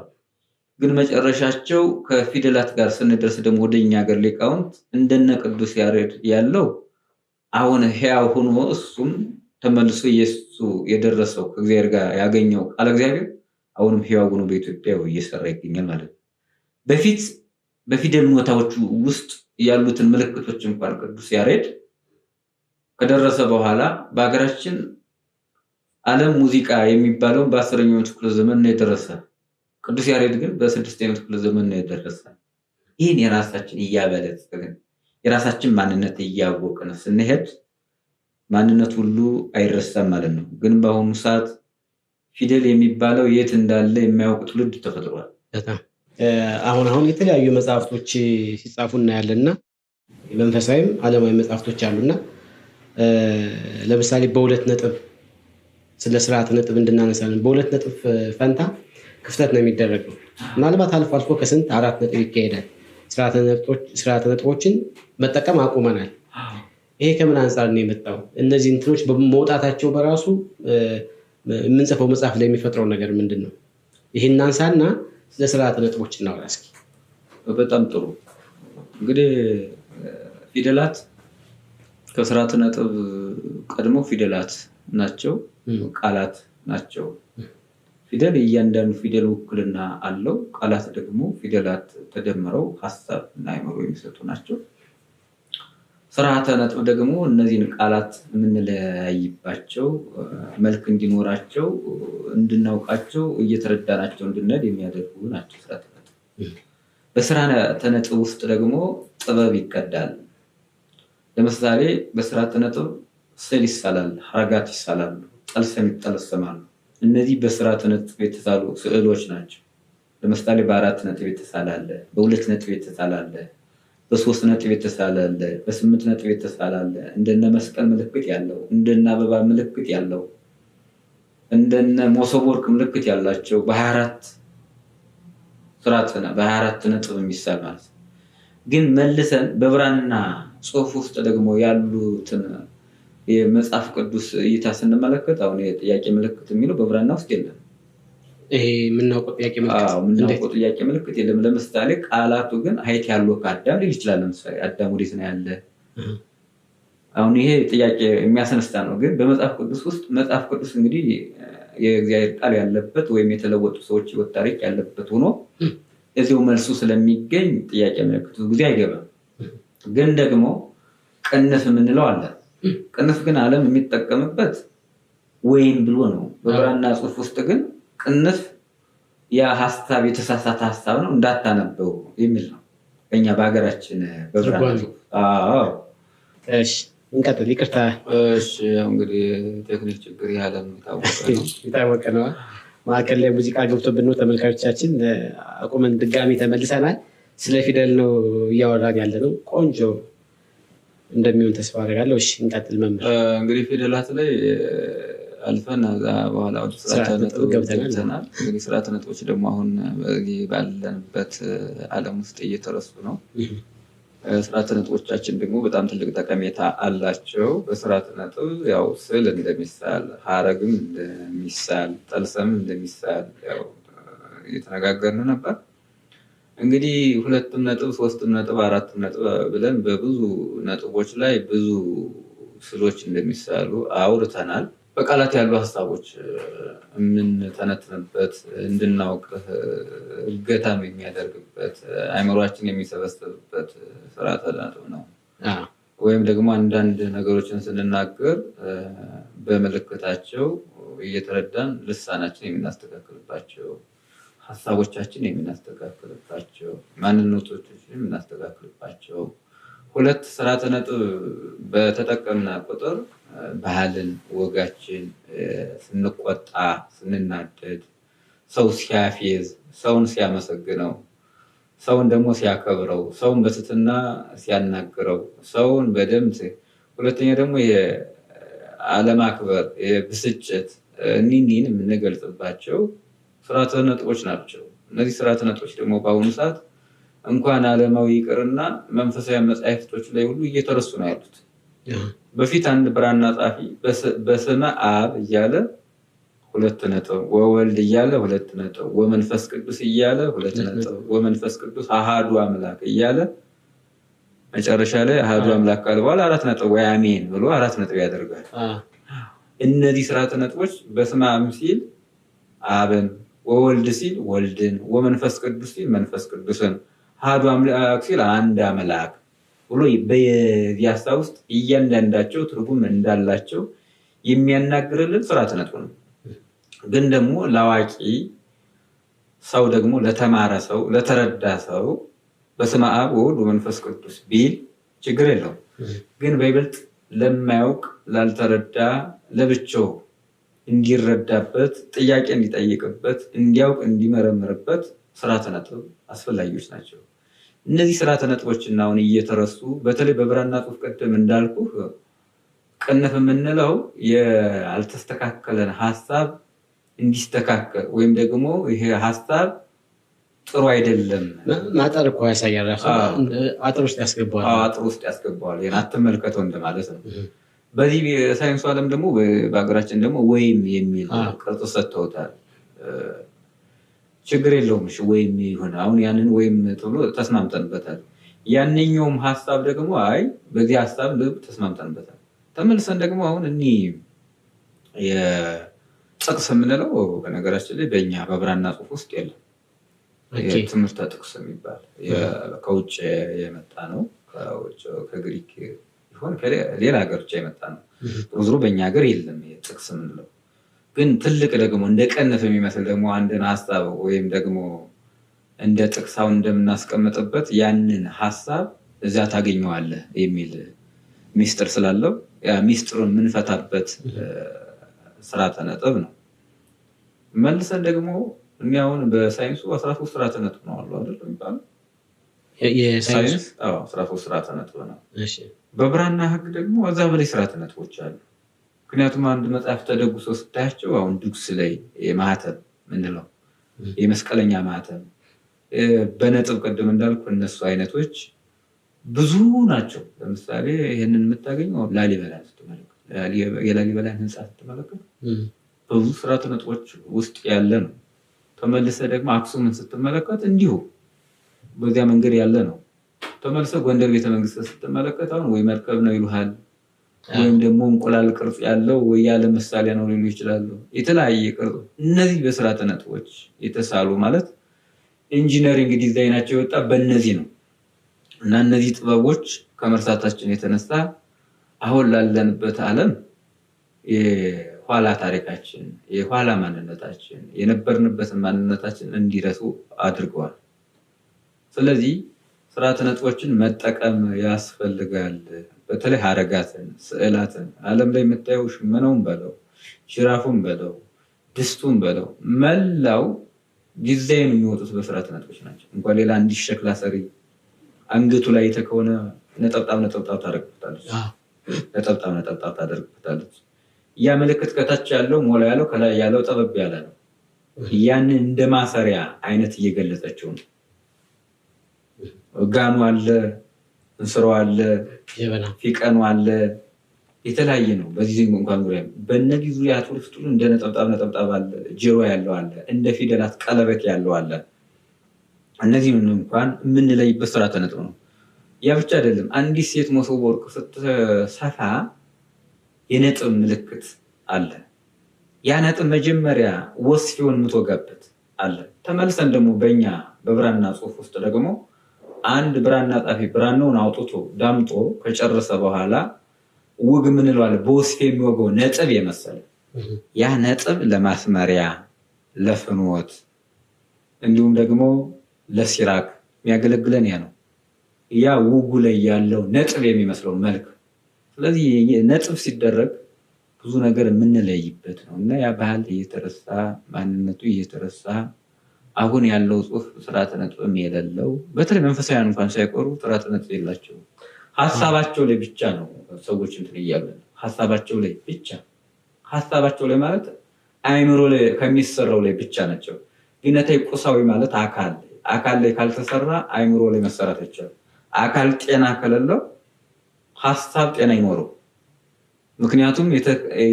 ግን መጨረሻቸው ከፊደላት ጋር ስንደርስ ደግሞ ወደኛ ሀገር ሊቃውንት እንደነ ቅዱስ ያሬድ ያለው አሁን ሕያው ሆኖ እሱም ተመልሶ ኢየሱስ የደረሰው ከእግዚአብሔር ጋር ያገኘው ቃል እግዚአብሔር አሁንም ሕያው ሆኖ በኢትዮጵያ እየሰራ ይገኛል ማለት ነው። በፊት በፊደል ኖታዎቹ ውስጥ ያሉትን ምልክቶች እንኳን ቅዱስ ያሬድ ከደረሰ በኋላ በሀገራችን ዓለም ሙዚቃ የሚባለው በ10ኛው ክፍለ ዘመን ነው የደረሰ። ቅዱስ ያሬድ ግን በ6ኛው ክፍለ ዘመን ነው የደረሰ። ይህን የራሳችን እያበለጸግን የራሳችን ማንነት እያወቅን ስንሄድ ማንነት ሁሉ አይረሳም ማለት ነው። ግን በአሁኑ ሰዓት ፊደል የሚባለው የት እንዳለ የማያውቅ ትውልድ ተፈጥሯል። አሁን የተለያዩ መጽሐፍቶች ሲጻፉ እናያለንና መንፈሳዊም ዓለማዊ መጽሐፍቶች አሉና ለምሳሌ በሁለት ነጥብ ስለ ስርዓተ ነጥብ እንድናነሳለን። በሁለት ነጥብ ፈንታ ክፍተት ነው የሚደረገው። ምናልባት አልፎ አልፎ ከስንት 4 ነጥብ ይካሄዳል። ስርዓተ ነጥቦችን መጠቀም አቁመናል። ይሄ ከምን አንጻር ነው የመጣው? እነዚህ እንትኖች በመውጣታቸው በራሱ የምንጽፈው መጽሐፍ ላይ የሚፈጥረው ነገር ምንድን ነው? ይህን አንሳና ስለ ስርዓተ ነጥቦች እናውራ እስኪ። በጣም ጥሩ። እንግዲህ ፊደላት ከስርዓተ ነጥብ ቀድሞ ፊደላት ናቸው፣ ቃላት ናቸው። ፊደል እያንዳንዱ ፊደል ውክልና አለው። ቃላት ደግሞ ፊደላት ተደምረው ሀሳብ እና አእምሮ የሚሰጡ ናቸው። ስርዓተ ነጥብ ደግሞ እነዚህን ቃላት የምንለያይባቸው፣ መልክ እንዲኖራቸው፣ እንድናውቃቸው፣ እየተረዳናቸው እንድንሄድ የሚያደርጉ ናቸው ስርዓተ ነጥብ። በስርዓተ ነጥብ ውስጥ ደግሞ ጥበብ ይቀዳል። ለምሳሌ በስርዓተ ነጥብ ስዕል ይሳላል፣ ሐረጋት ይሳላሉ፣ ጠልሰም ይጠለሰማሉ። እነዚህ በስርዓተ ነጥብ የተሳሉ ስዕሎች ናቸው። ለምሳሌ በ4 ነጥብ የተሳለ አለ፣ በ2 ነጥብ የተሳለ አለ፣ በ3 ነጥብ የተሳለ አለ፣ በ8 ነጥብ የተሳለ አለ። እንደነ መስቀል ምልክት ያለው፣ እንደነ አበባ ምልክት ያለው፣ እንደነ መሶበ ወርቅ ምልክት ያላቸው በ24 ነጥብ የሚሳል ማለት ነው። ግን መልሰን በብራና ጽሑፍ ውስጥ ደግሞ ያሉትን የመጽሐፍ ቅዱስ እይታ ስንመለከት አሁን የጥያቄ ምልክት የሚለው በብራና ውስጥ የለም። ይሄ የምናውቀው ጥያቄ ምልክት የለም። ለምሳሌ ቃላቱ ግን ሀይት ያለው ከአዳም ሊል ይችላል። ለምሳሌ አዳም ወዴት ነው ያለ? አሁን ይሄ ጥያቄ የሚያስነሳ ነው። ግን በመጽሐፍ ቅዱስ ውስጥ መጽሐፍ ቅዱስ እንግዲህ የእግዚአብሔር ቃል ያለበት ወይም የተለወጡ ሰዎች ሕይወት ታሪክ ያለበት ሆኖ እዚሁ መልሱ ስለሚገኝ ጥያቄ ምልክቱ ጊዜ አይገባም። ግን ደግሞ ቅንፍ የምንለው አለ። ቅንፍ ግን ዓለም የሚጠቀምበት ወይም ብሎ ነው። በብራና ጽሑፍ ውስጥ ግን ቅንፍ ያ ሐሳብ የተሳሳተ ሐሳብ ነው እንዳታነበው የሚል ነው። እኛ በሀገራችን በብራና ጽሑፍ እሺ እንቀጥል። ይቅርታ። እሺ እንግዲህ ቴክኒክ ችግር ያለም የታወቀ ነው። ማዕከል ላይ ሙዚቃ ገብቶብን ነው ተመልካቾቻችን። አቁመን ድጋሚ ተመልሰናል። ስለ ፊደል ነው እያወራን ያለ ነው። ቆንጆ እንደሚሆን ተስፋ አደርጋለሁ። እሺ እንቀጥል መምህር። እንግዲህ ፊደላት ላይ አልፈን በኋላ ወደ ስርዓተ ነጥብ ገብተናል። እንግዲህ ስርዓተ ነጥቦች ደግሞ አሁን ባለንበት ዓለም ውስጥ እየተረሱ ነው። ስርዓተ ነጥቦቻችን ደግሞ በጣም ትልቅ ጠቀሜታ አላቸው። በስርዓተ ነጥብ ያው ስዕል እንደሚሳል፣ ሐረግም እንደሚሳል፣ ጠልሰም እንደሚሳል ያው እየተነጋገርን ነበር። እንግዲህ 2 ነጥብ 3 ነጥብ 4 ነጥብ ብለን በብዙ ነጥቦች ላይ ብዙ ስዕሎች እንደሚሳሉ አውርተናል። በቃላት ያሉ ሀሳቦች የምንተነትንበት፣ እንድናውቅ እገታም የሚያደርግበት፣ አእምሯችን የሚሰበስብበት ስርዓተ ነጥብ ነው። ወይም ደግሞ አንዳንድ ነገሮችን ስንናገር በምልክታቸው እየተረዳን ልሳናችን የምናስተካክልባቸው፣ ሀሳቦቻችን የምናስተካክልባቸው፣ ማንነቶቻችን የምናስተካክልባቸው 2 ስርዓተ ነጥብ በተጠቀምና ቁጥር ባህልን፣ ወጋችን፣ ስንቆጣ፣ ስንናደድ፣ ሰው ሲያፌዝ፣ ሰውን ሲያመሰግነው፣ ሰውን ደግሞ ሲያከብረው፣ ሰውን በትህትና ሲያናግረው፣ ሰውን በደምብ ሁለተኛ ደግሞ የአለማክበር፣ የብስጭት እኒህን የምንገልጽባቸው ስርዓተ ነጥቦች ናቸው። እነዚህ ስርዓተ ነጥቦች ደግሞ በአሁኑ ሰዓት እንኳን ዓለማዊ ይቅርና መንፈሳዊ መጻሕፍቶች ላይ ሁሉ እየተረሱ ነው ያሉት። በፊት አንድ ብራና ጻፊ በስመ አብ እያለ 2 ነጥብ፣ ወወልድ እያለ 2 ነጥብ፣ ወመንፈስ ቅዱስ እያለ 2 ነጥብ፣ ወመንፈስ ቅዱስ አሃዱ አምላክ እያለ መጨረሻ ላይ አሃዱ አምላክ ካለ በኋላ 4 ነጥብ ወይ አሜን ብሎ 4 ነጥብ ያደርጋል። እነዚህ ስርዓተ ነጥቦች በስመ አብ ሲል አብን፣ ወወልድ ሲል ወልድን፣ ወመንፈስ ቅዱስ ሲል መንፈስ ቅዱስን፣ አሃዱ አምላክ ሲል አንድ አምላክ ብሎ በዚህ ሀሳብ ውስጥ እያንዳንዳቸው ትርጉም እንዳላቸው የሚያናግርልን ስርዓተ ነጥብ ነው። ግን ደግሞ ለአዋቂ ሰው ደግሞ ለተማረ ሰው ለተረዳ ሰው በስመ አብ ወወልድ ወመንፈስ ቅዱስ ቢል ችግር የለውም። ግን በይበልጥ ለማያውቅ ላልተረዳ ለብቻው እንዲረዳበት፣ ጥያቄ እንዲጠይቅበት፣ እንዲያውቅ እንዲመረምርበት ስርዓተ ነጥብ አስፈላጊዎች ናቸው። እነዚህ ስርዓተ ነጥቦችና አሁን እየተረሱ በተለይ በብራና ጽሑፍ ቀደም እንዳልኩ ቅንፍ የምንለው ያልተስተካከለን ሀሳብ እንዲስተካከል ወይም ደግሞ ይሄ ሀሳብ ጥሩ አይደለም ማጠር እኮ ያሳያል። አጥር ውስጥ ያስገባዋል። አጥር ውስጥ ያስገባዋል። ይሄን አትመልከተው እንደማለት ነው። በዚህ ሳይንሱ ዓለም ደግሞ በሀገራችን ደግሞ ወይም የሚል ቅርጽ ሰጥተውታል። ችግር የለውም እሺ ወይም ይሁን። አሁን ያንን ወይም ተብሎ ተስማምተንበታል። ያንኛውም ሀሳብ ደግሞ አይ በዚህ ሀሳብ ልብ ተስማምተንበታል። ተመልሰን ደግሞ አሁን የጥቅስ የምንለው በነገራችን ላይ በእኛ በብራና ጽሑፍ ውስጥ የለም። የትምህርተ ጥቅስ የሚባል ከውጭ የመጣ ነው። ከግሪክ ይሆን ከሌላ ሀገር ብቻ የመጣ ነው። ዞሮ በእኛ ሀገር የለም ጥቅስ የምንለው። ግን ትልቅ ደግሞ እንደ ቀነፍ የሚመስል ደግሞ አንድን ሀሳብ ወይም ደግሞ እንደ ጥቅሳውን እንደምናስቀምጥበት ያንን ሀሳብ እዚያ ታገኘዋለህ የሚል ሚስጥር ስላለው ያ ሚስጥሩን የምንፈታበት ስርዓተ ነጥብ ነው። መልሰን ደግሞ አሁን በሳይንሱ 13 ስርዓተ ነጥብ ነው አሉ አይደል የሚባለው? የሳይንስ 13 ስርዓተ ነጥብ ነው። በብራና ህግ ደግሞ እዛ በላይ ስርዓተ ነጥቦች አሉ። ምክንያቱም አንድ መጽሐፍ ተደጉሶ ስታያቸው አሁን ድጉስ ላይ የማህተም ምንለው የመስቀለኛ ማህተም በነጥብ ቅድም እንዳልኩ እነሱ አይነቶች ብዙ ናቸው። ለምሳሌ ይህንን የምታገኘው ላሊበላ ስትመለከት የላሊበላን ህንፃ ስትመለከት በብዙ ስርዓተ ነጥቦች ውስጥ ያለ ነው። ተመልሰ ደግሞ አክሱምን ስትመለከት እንዲሁ በዚያ መንገድ ያለ ነው። ተመልሰ ጎንደር ቤተመንግስት ስትመለከት አሁን ወይ መርከብ ነው ይሉሃል ወይም ደግሞ እንቁላል ቅርጽ ያለው ወይ ያለ ምሳሌ ነው ሊሉ ይችላሉ። የተለያየ ቅርጽ እነዚህ በስርዓተ ነጥቦች የተሳሉ ማለት ኢንጂነሪንግ ዲዛይናቸው የወጣ በእነዚህ ነው። እና እነዚህ ጥበቦች ከመርሳታችን የተነሳ አሁን ላለንበት ዓለም የኋላ ታሪካችን የኋላ ማንነታችን የነበርንበትን ማንነታችን እንዲረሱ አድርገዋል። ስለዚህ ስርዓተ ነጥቦችን መጠቀም ያስፈልጋል። በተለይ ሀረጋትን፣ ስዕላትን ዓለም ላይ የምታየው ሽመናውን በለው ጅራፉን በለው ድስቱን በለው መላው ዲዛይን የሚወጡት በስርዓተ ነጥቦች ናቸው። እንኳን ሌላ አንዲት ሸክላ ሰሪ አንገቱ ላይ ከሆነ ነጠብጣብ ታደርግበታለች። ነጠብጣብ ታደርግበታለች። ያ ምልክት ከታች ያለው ሞላ ያለው ከላይ ያለው ጠበብ ያለ ነው። ያንን እንደ ማሰሪያ አይነት እየገለጸችው ነው። ጋኑ አለ፣ እንስራው አለ፣ ፊቀኑ አለ፣ የተለያየ ነው። በዚህ እንኳን ዙሪያ በእነዚህ ዙሪያ ውስጥ እንደ ነጠብጣብ አለ፣ ጆሮ ያለው አለ፣ እንደ ፊደላት ቀለበት ያለው አለ። እነዚህን እንኳን የምንለይበት ስርዓተ ነጥብ ነው። ያ ብቻ አይደለም። አንዲት ሴት መሶበ ወርቅ ስትሰፋ የነጥብ ምልክት አለ። ያ ነጥብ መጀመሪያ ወስፊውን የምትወጋበት አለ። ተመልሰን ደግሞ በእኛ በብራና ጽሑፍ ውስጥ ደግሞ አንድ ብራና ጻፊ ብራናውን አውጥቶ ዳምጦ ከጨረሰ በኋላ ውግ ምንለው አለ። በወስፌ የሚወገው ነጥብ የመሰለ ያ ነጥብ ለማስመሪያ ለፍኖት እንዲሁም ደግሞ ለሲራክ የሚያገለግለን ያ ነው። ያ ውጉ ላይ ያለው ነጥብ የሚመስለው መልክ። ስለዚህ ነጥብ ሲደረግ ብዙ ነገር የምንለይበት ነው እና ያ ባህል እየተረሳ ማንነቱ እየተረሳ አሁን ያለው ጽሑፍ ስርዓተ ነጥብም የሌለው በተለይ መንፈሳውያን እንኳን ሳይቀሩ ስርዓተ ነጥብ የላቸው። ሀሳባቸው ላይ ብቻ ነው ሰዎች እንትን እያሉ ሀሳባቸው ላይ ብቻ ሀሳባቸው ላይ ማለት አይምሮ ላይ ከሚሰራው ላይ ብቻ ናቸው። ግነታይ ቁሳዊ ማለት አካል ላይ ካልተሰራ አይምሮ ላይ መሰራት አይቻልም። አካል ጤና ከሌለው ሀሳብ ጤና ይኖረው። ምክንያቱም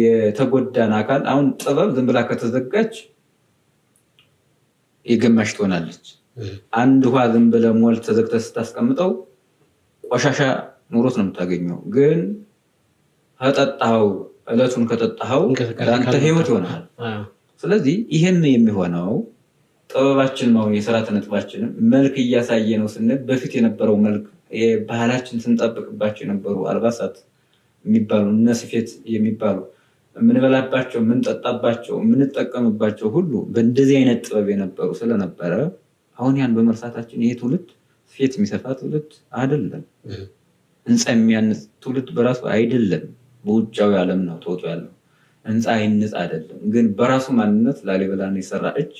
የተጎዳን አካል አሁን ጥበብ ዝም ብላ ከተዘጋች የገማሽ ትሆናለች። አንድ ውሃ ዝም ብለህ ሞል ተዘግተህ ስታስቀምጠው ቆሻሻ ኑሮት ነው የምታገኘው። ግን ከጠጣኸው እለቱን ከጠጣኸው ለአንተ ህይወት ይሆናል። ስለዚህ ይሄን የሚሆነው ጥበባችን ነው። የስርዓተ ነጥባችንን መልክ እያሳየ ነው ስንል በፊት የነበረው መልክ ባህላችን ስንጠብቅባቸው የነበሩ አልባሳት የሚባሉ እነ ስፌት የሚባሉ የምንበላባቸው የምንጠጣባቸው የምንጠቀምባቸው ሁሉ በእንደዚህ አይነት ጥበብ የነበሩ ስለነበረ አሁን ያን በመርሳታችን ይሄ ትውልድ ስፌት የሚሰፋ ትውልድ አይደለም። ህንፃ የሚያንጽ ትውልድ በራሱ አይደለም። በውጫዊ ዓለም ነው ተወጡ ያለው። ህንፃ አይንጽ አይደለም። ግን በራሱ ማንነት ላሊበላን የሰራ እጅ፣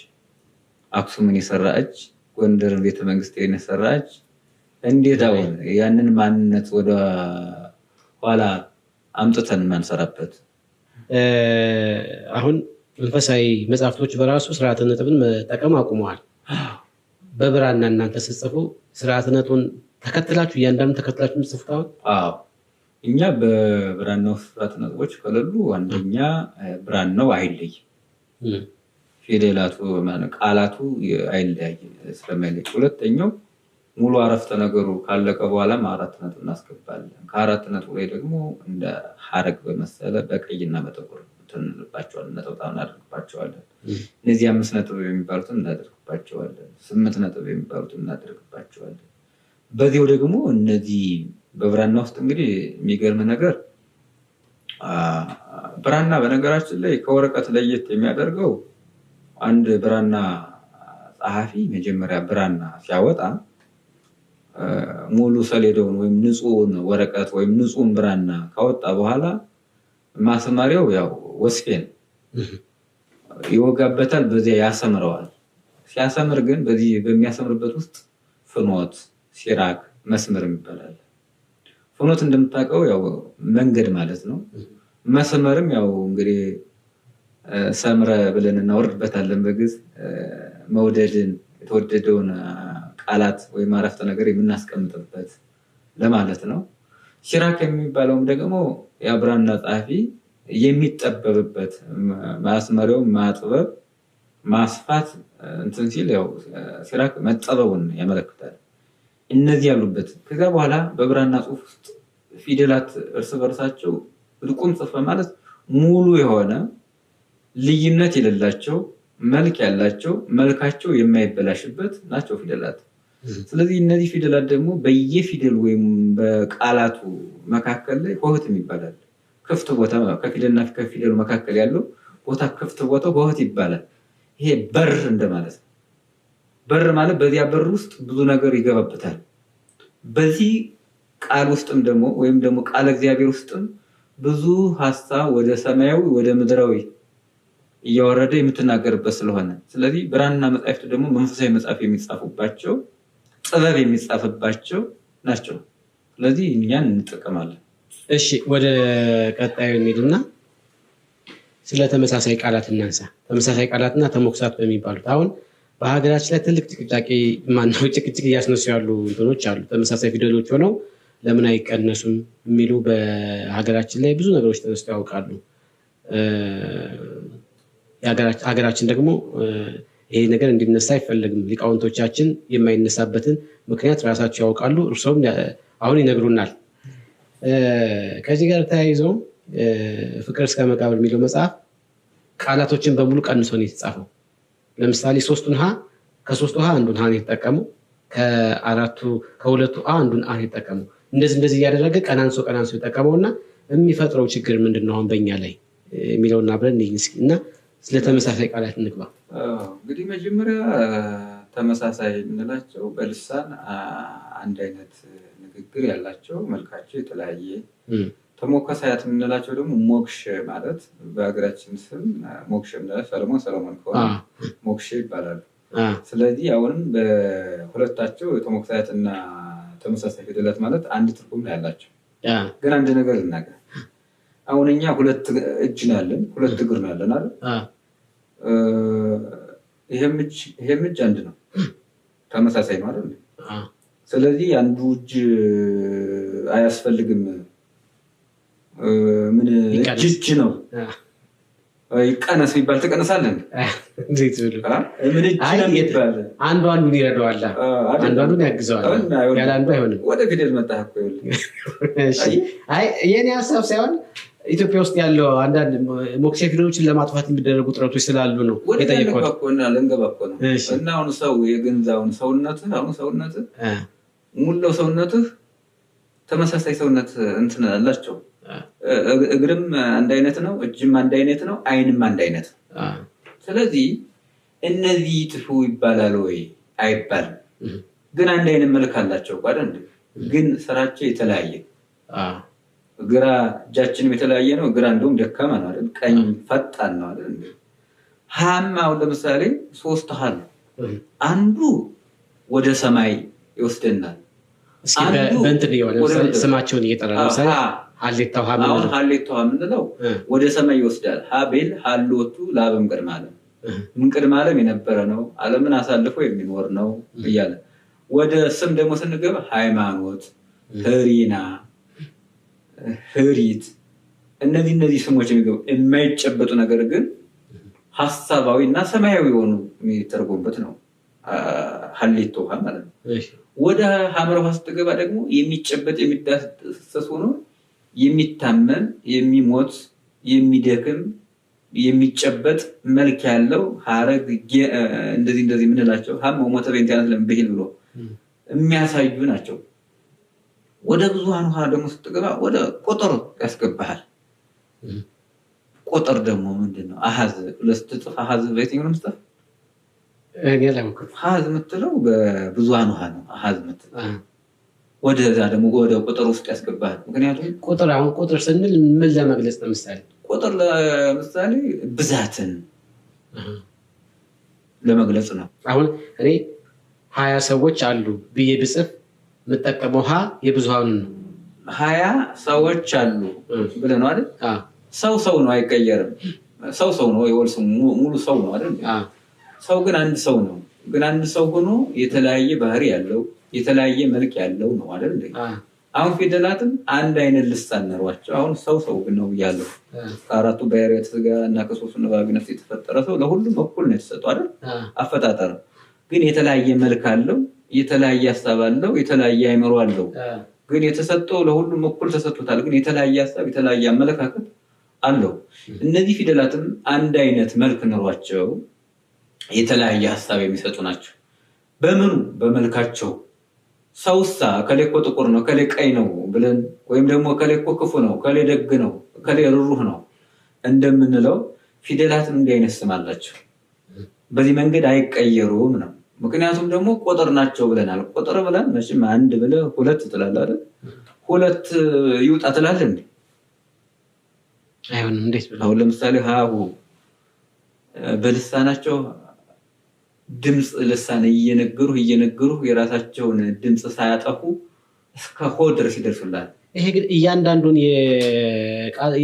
አክሱምን የሰራ እጅ፣ ጎንደርን ቤተመንግስትን የሰራ እጅ እንዴት አሁን ያንን ማንነት ወደ ኋላ አምጥተን ማንሰራበት? አሁን መንፈሳዊ መጽሐፍቶች በራሱ ስርዓተ ነጥብን መጠቀም አቁመዋል። በብራና እናንተ ስትጽፉ ስርዓተ ነጥቡን ተከትላችሁ እያንዳንዱ ተከትላችሁ የምትጽፉት? አዎ እኛ በብራና ውስጥ ስርዓተ ነጥቦች ከሌሉ አንደኛ ብራናው አይለይም፣ ፊደላቱ ቃላቱ አይለያይም ስለማይለይ። ሁለተኛው ሙሉ አረፍተ ነገሩ ካለቀ በኋላም 4 ነጥብ እናስገባለን። ከ4 ነጥቡ ላይ ደግሞ እንደ ሐረግ በመሰለ በቀይና በጥቁር እንልባቸዋለን፣ ነጥብ እናደርግባቸዋለን። እነዚህ 5 ነጥብ የሚባሉትን እናደርግባቸዋለን፣ 8 ነጥብ የሚባሉትን እናደርግባቸዋለን። በዚያው ደግሞ እነዚህ በብራና ውስጥ እንግዲህ የሚገርም ነገር ብራና በነገራችን ላይ ከወረቀት ለየት የሚያደርገው አንድ ብራና ጸሐፊ መጀመሪያ ብራና ሲያወጣ ሙሉ ሰሌዳውን ወይም ንጹህን ወረቀት ወይም ንጹህን ብራና ካወጣ በኋላ ማሰማሪያው ያው ወስፌን ይወጋበታል፣ በዚያ ያሰምረዋል። ሲያሰምር ግን በዚህ በሚያሰምርበት ውስጥ ፍኖት፣ ሲራክ፣ መስመር ይባላል። ፍኖት እንደምታውቀው ያው መንገድ ማለት ነው። መስመርም ያው እንግዲህ ሰምረ ብለን እናወርድበታለን በግዕዝ መውደድን የተወደደውን ቃላት ወይም አረፍተ ነገር የምናስቀምጥበት ለማለት ነው። ሲራክ የሚባለውም ደግሞ የብራና ጸሐፊ የሚጠበብበት ማስመሪያው ማጥበብ ማስፋት እንትን ሲል ያው ሲራክ መጠበቡን ያመለክታል። እነዚህ ያሉበት ከዛ በኋላ በብራና ጽሑፍ ውስጥ ፊደላት እርስ በርሳቸው ቁም ጽፈ ማለት ሙሉ የሆነ ልዩነት የሌላቸው መልክ ያላቸው መልካቸው የማይበላሽበት ናቸው ፊደላት። ስለዚህ እነዚህ ፊደላት ደግሞ በየፊደል ወይም በቃላቱ መካከል ላይ ሆህት ይባላል። ክፍት ቦታ ከፊደልና ከፊደሉ መካከል ያለው ቦታ ክፍት ቦታ ሆህት ይባላል። ይሄ በር እንደማለት ነው። በር ማለት በዚያ በር ውስጥ ብዙ ነገር ይገባበታል። በዚህ ቃል ውስጥም ደግሞ ወይም ደግሞ ቃል እግዚአብሔር ውስጥም ብዙ ሐሳብ ወደ ሰማያዊ ወደ ምድራዊ እያወረደ የምትናገርበት ስለሆነ ስለዚህ ብራና መጻሕፍት ደግሞ መንፈሳዊ መጽሐፍ የሚጻፉባቸው ጥበብ የሚጻፍባቸው ናቸው። ስለዚህ እኛን እንጠቀማለን። እሺ ወደ ቀጣዩ እንሂድና ስለ ተመሳሳይ ቃላት እናንሳ። ተመሳሳይ ቃላትና ተሞክሳት በሚባሉት አሁን በሀገራችን ላይ ትልቅ ጭቅጭቅ እያስነሱ ያሉ እንትኖች አሉ። ተመሳሳይ ፊደሎች ሆነው ለምን አይቀነሱም የሚሉ በሀገራችን ላይ ብዙ ነገሮች ተነስተው ያውቃሉ። ሀገራችን ደግሞ ይሄ ነገር እንዲነሳ አይፈልግም። ሊቃውንቶቻችን የማይነሳበትን ምክንያት ራሳቸው ያውቃሉ። እርሶም አሁን ይነግሩናል። ከዚህ ጋር ተያይዘው ፍቅር እስከ መቃብር የሚለው መጽሐፍ ቃላቶችን በሙሉ ቀንሶ ነው የተጻፈው። ለምሳሌ 3ቱን ሀ ከ3ቱ ሀ አንዱን ሀ ነው የተጠቀመው፣ ከሁለቱ አ አንዱን አ ነው የተጠቀመው። እንደዚህ እያደረገ ቀናንሶ የጠቀመውና የሚፈጥረው ችግር ምንድን ነው አሁን በእኛ ላይ የሚለውና አብረን እና ስለ ተመሳሳይ ቃላት እንግባ። እንግዲህ መጀመሪያ ተመሳሳይ የምንላቸው በልሳን አንድ አይነት ንግግር ያላቸው መልካቸው የተለያየ። ተሞከሳያት የምንላቸው ደግሞ ሞክሽ ማለት በሀገራችን ስም ሞክሽ የምንላቸው ሰለሞን ከሆነ ሞክሽ ይባላሉ። ስለዚህ አሁንም በሁለታቸው የተሞከሳያትና ተመሳሳይ ፊደላት ማለት አንድ ትርጉም ነው ያላቸው። ግን አንድ ነገር ልናገር። አሁን እኛ 2 እጅ ነው ያለን፣ 2 እግር ነው ያለን አይደል? ይሄም እጅ አንድ ነው፣ ተመሳሳይ ነው አይደል? ስለዚህ አንዱ እጅ አያስፈልግም። ምን እጅ ነው ይቀነስ ቢባል ትቀነሳለህ? እንዴት ብሎ ምን እጅ ነው ይባል? አንዱን ይረዳዋል፣ አንዱን ያግዘዋል። ያለ አንዱ አይሆንም። ወደ ፊደል መጣህ እኮ እሺ። የኔ ሀሳብ ሳይሆን ኢትዮጵያ ውስጥ ያለው አንዳንድ ሞክሼ ፊደሎችን ለማጥፋት የሚደረጉ ጥረቶች ስላሉ ነው የጠየቁት። ወደና ልንገባ እኮ ነው። እና አሁን ሰው የገንዛውን ሰውነትህ ሙሉ ሰውነትህ ተመሳሳይ ሰውነት እንትን አላቸው። እግርም አንድ አይነት ነው፣ እጅም አንድ አይነት ነው፣ አይንም አንድ አይነት ነው። ስለዚህ እነዚህ ጥፉ ይባላል ወይ አይባልም። ግን አንድ አይነት መልክ አላቸው አይደል? ግን ስራቸው የተለያየ። ግራ እጃችንም የተለያየ ነው። ግራ እንደውም ደካማ ነው አይደል? ቀኝ ፈጣን ነው አይደል? ሀም አሁን ለምሳሌ 3 ሀ አንዱ ወደ ሰማይ ይወስደናል። አንዱ በእንትን ይሆናል። ስማቸውን እየጠራ ለምሳሌ አሁን ሀሌታው የምንለው ወደ ሰማይ ይወስዳል። ሀቤል ሀሎቱ ለአብም ቅድመ ዓለም ምን ቅድመ ዓለም የነበረ ነው፣ ዓለምን አሳልፎ የሚኖር ነው እያለ ወደ ስም ደግሞ ስንገባ ሃይማኖት፣ ህሪና፣ ህሪት እነዚህ ስሞች የሚገቡ የማይጨበጡ ነገር ግን ሀሳባዊ እና ሰማያዊ የሆኑ የሚተረጎሙበት ነው ሀሌቶ ውሃ ማለት ነው። ወደ ሐመረ ውሃ ስትገባ ደግሞ የሚጨበጥ የሚዳሰስ ሆኖ የሚታመን የሚሞት የሚደክም የሚጨበጥ መልክ ያለው ሀረግ እንደዚህ የምንላቸው ሀመ ሞተ በእንቲአነ ለእምብሂል ብሎ የሚያሳዩ ናቸው። ወደ ብዙኃን ውሃ ደግሞ ስትገባ ወደ ቁጥር ያስገባሃል። ቁጥር ደግሞ ምንድነው? አሃዝ ለስትጽፍ አሃዝ በየትኛው ነው የምትጽፍ? አሃዝ የምትለው በብዙኃን ውሃ ነው። አሃዝ የምትለው ወደዛ ደግሞ ወደ ቁጥር ውስጥ ያስገባሃል። ምክንያቱም ቁጥር ስንል ምን ለመግለጽ ነው? ቁጥር ለምሳሌ ብዛትን ለመግለጽ ነው። አሁን እኔ 20 ሰዎች አሉ ብዬ ብጽፍ የምጠቀመው ሀ የብዙኃኑ ነው። 20 ሰዎች አሉ ብለህ ነው አይደል? ሰው ነው፣ አይቀየርም። ሰው ነው፣ የወል ስሙ ሙሉ ሰው ነው አይደል? ሰው ግን አንድ ሰው ነው። ግን አንድ ሰው ሆኖ የተለያየ ባህሪ ያለው የተለያየ መልክ ያለው ነው አይደል? አሁን ፊደላትም አንድ አይነት ልሳን ኖሯቸው አሁን ሰው ነው ያለው ከአራቱ ባህሪያት ሥጋ እና ከሶስቱ ነባቢ ነፍስ የተፈጠረ ሰው ለሁሉም እኩል ነው የተሰጠው አይደል? አፈጣጠር ግን የተለያየ መልክ አለው፣ የተለያየ ሐሳብ አለው፣ የተለያየ አእምሮ አለው። ግን የተሰጠው ለሁሉም እኩል ተሰጥቶታል። ግን የተለያየ ሐሳብ የተለያየ አመለካከት አለው። እነዚህ ፊደላትም አንድ አይነት መልክ ኖሯቸው የተለያየ ሐሳብ የሚሰጡ ናቸው። በምኑ? በመልካቸው። ሰውሳ ከሌ እኮ ጥቁር ነው ከሌ ቀይ ነው ብለን ወይም ደግሞ ከሌ እኮ ክፉ ነው ከሌ ደግ ነው ከሌ ሩህሩህ ነው እንደምንለው ፊደላትም እንዲህ አይነት ስም አላቸው። በዚህ መንገድ አይቀየሩም ነው። ምክንያቱም ደግሞ ቁጥር ናቸው ብለናል። ቁጥር ብለን መቼም አንድ ብለህ ሁለት ትላለህ አይደል? ሁለት ይውጣ ትላለህ እንዴ? አይሆንም። እንዴት ብለህ? አሁን ለምሳሌ ሀሁ በልሳናቸው ድምፅ ልሳን እየነገሩ የራሳቸውን ድምፅ ሳያጠፉ እስከ ሆ ድረስ ይደርሱላል። ይሄ ግን እያንዳንዱን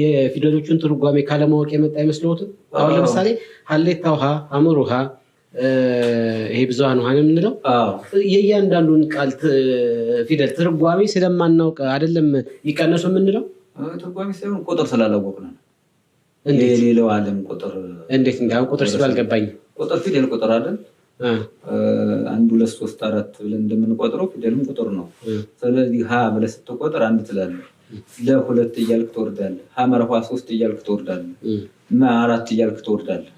የፊደሎቹን ትርጓሜ ካለማወቅ የመጣ አይመስልዎትም? አሁን ለምሳሌ ሀሌታ ውሃ፣ ሐመር ውሃ፣ ይሄ ብዙኃን ውሃ ነው የምንለው የእያንዳንዱን ቃል ፊደል ትርጓሜ ስለማናውቅ አይደለም ይቀነሱ የምንለው። ትርጓሜ ሳይሆን ቁጥር ስላላወቅን ነው። የሌላው ዓለም ቁጥር እንዴት እንዲያው ቁጥር ስላልገባኝ ቁጥር ፊደል ቁጥር አይደል? 1 2 3 4 ብለን እንደምንቆጥረው ፊደልም ቁጥር ነው። ስለዚህ ሀ ብለህ ስትቆጥር አንድ ትላለህ፣ ለሁለት እያልክ ትወርዳለህ፣ ሐመረ ውሃ 3 እያልክ ትወርዳለህ፣ ማ 4 እያልክ ትወርዳለህ።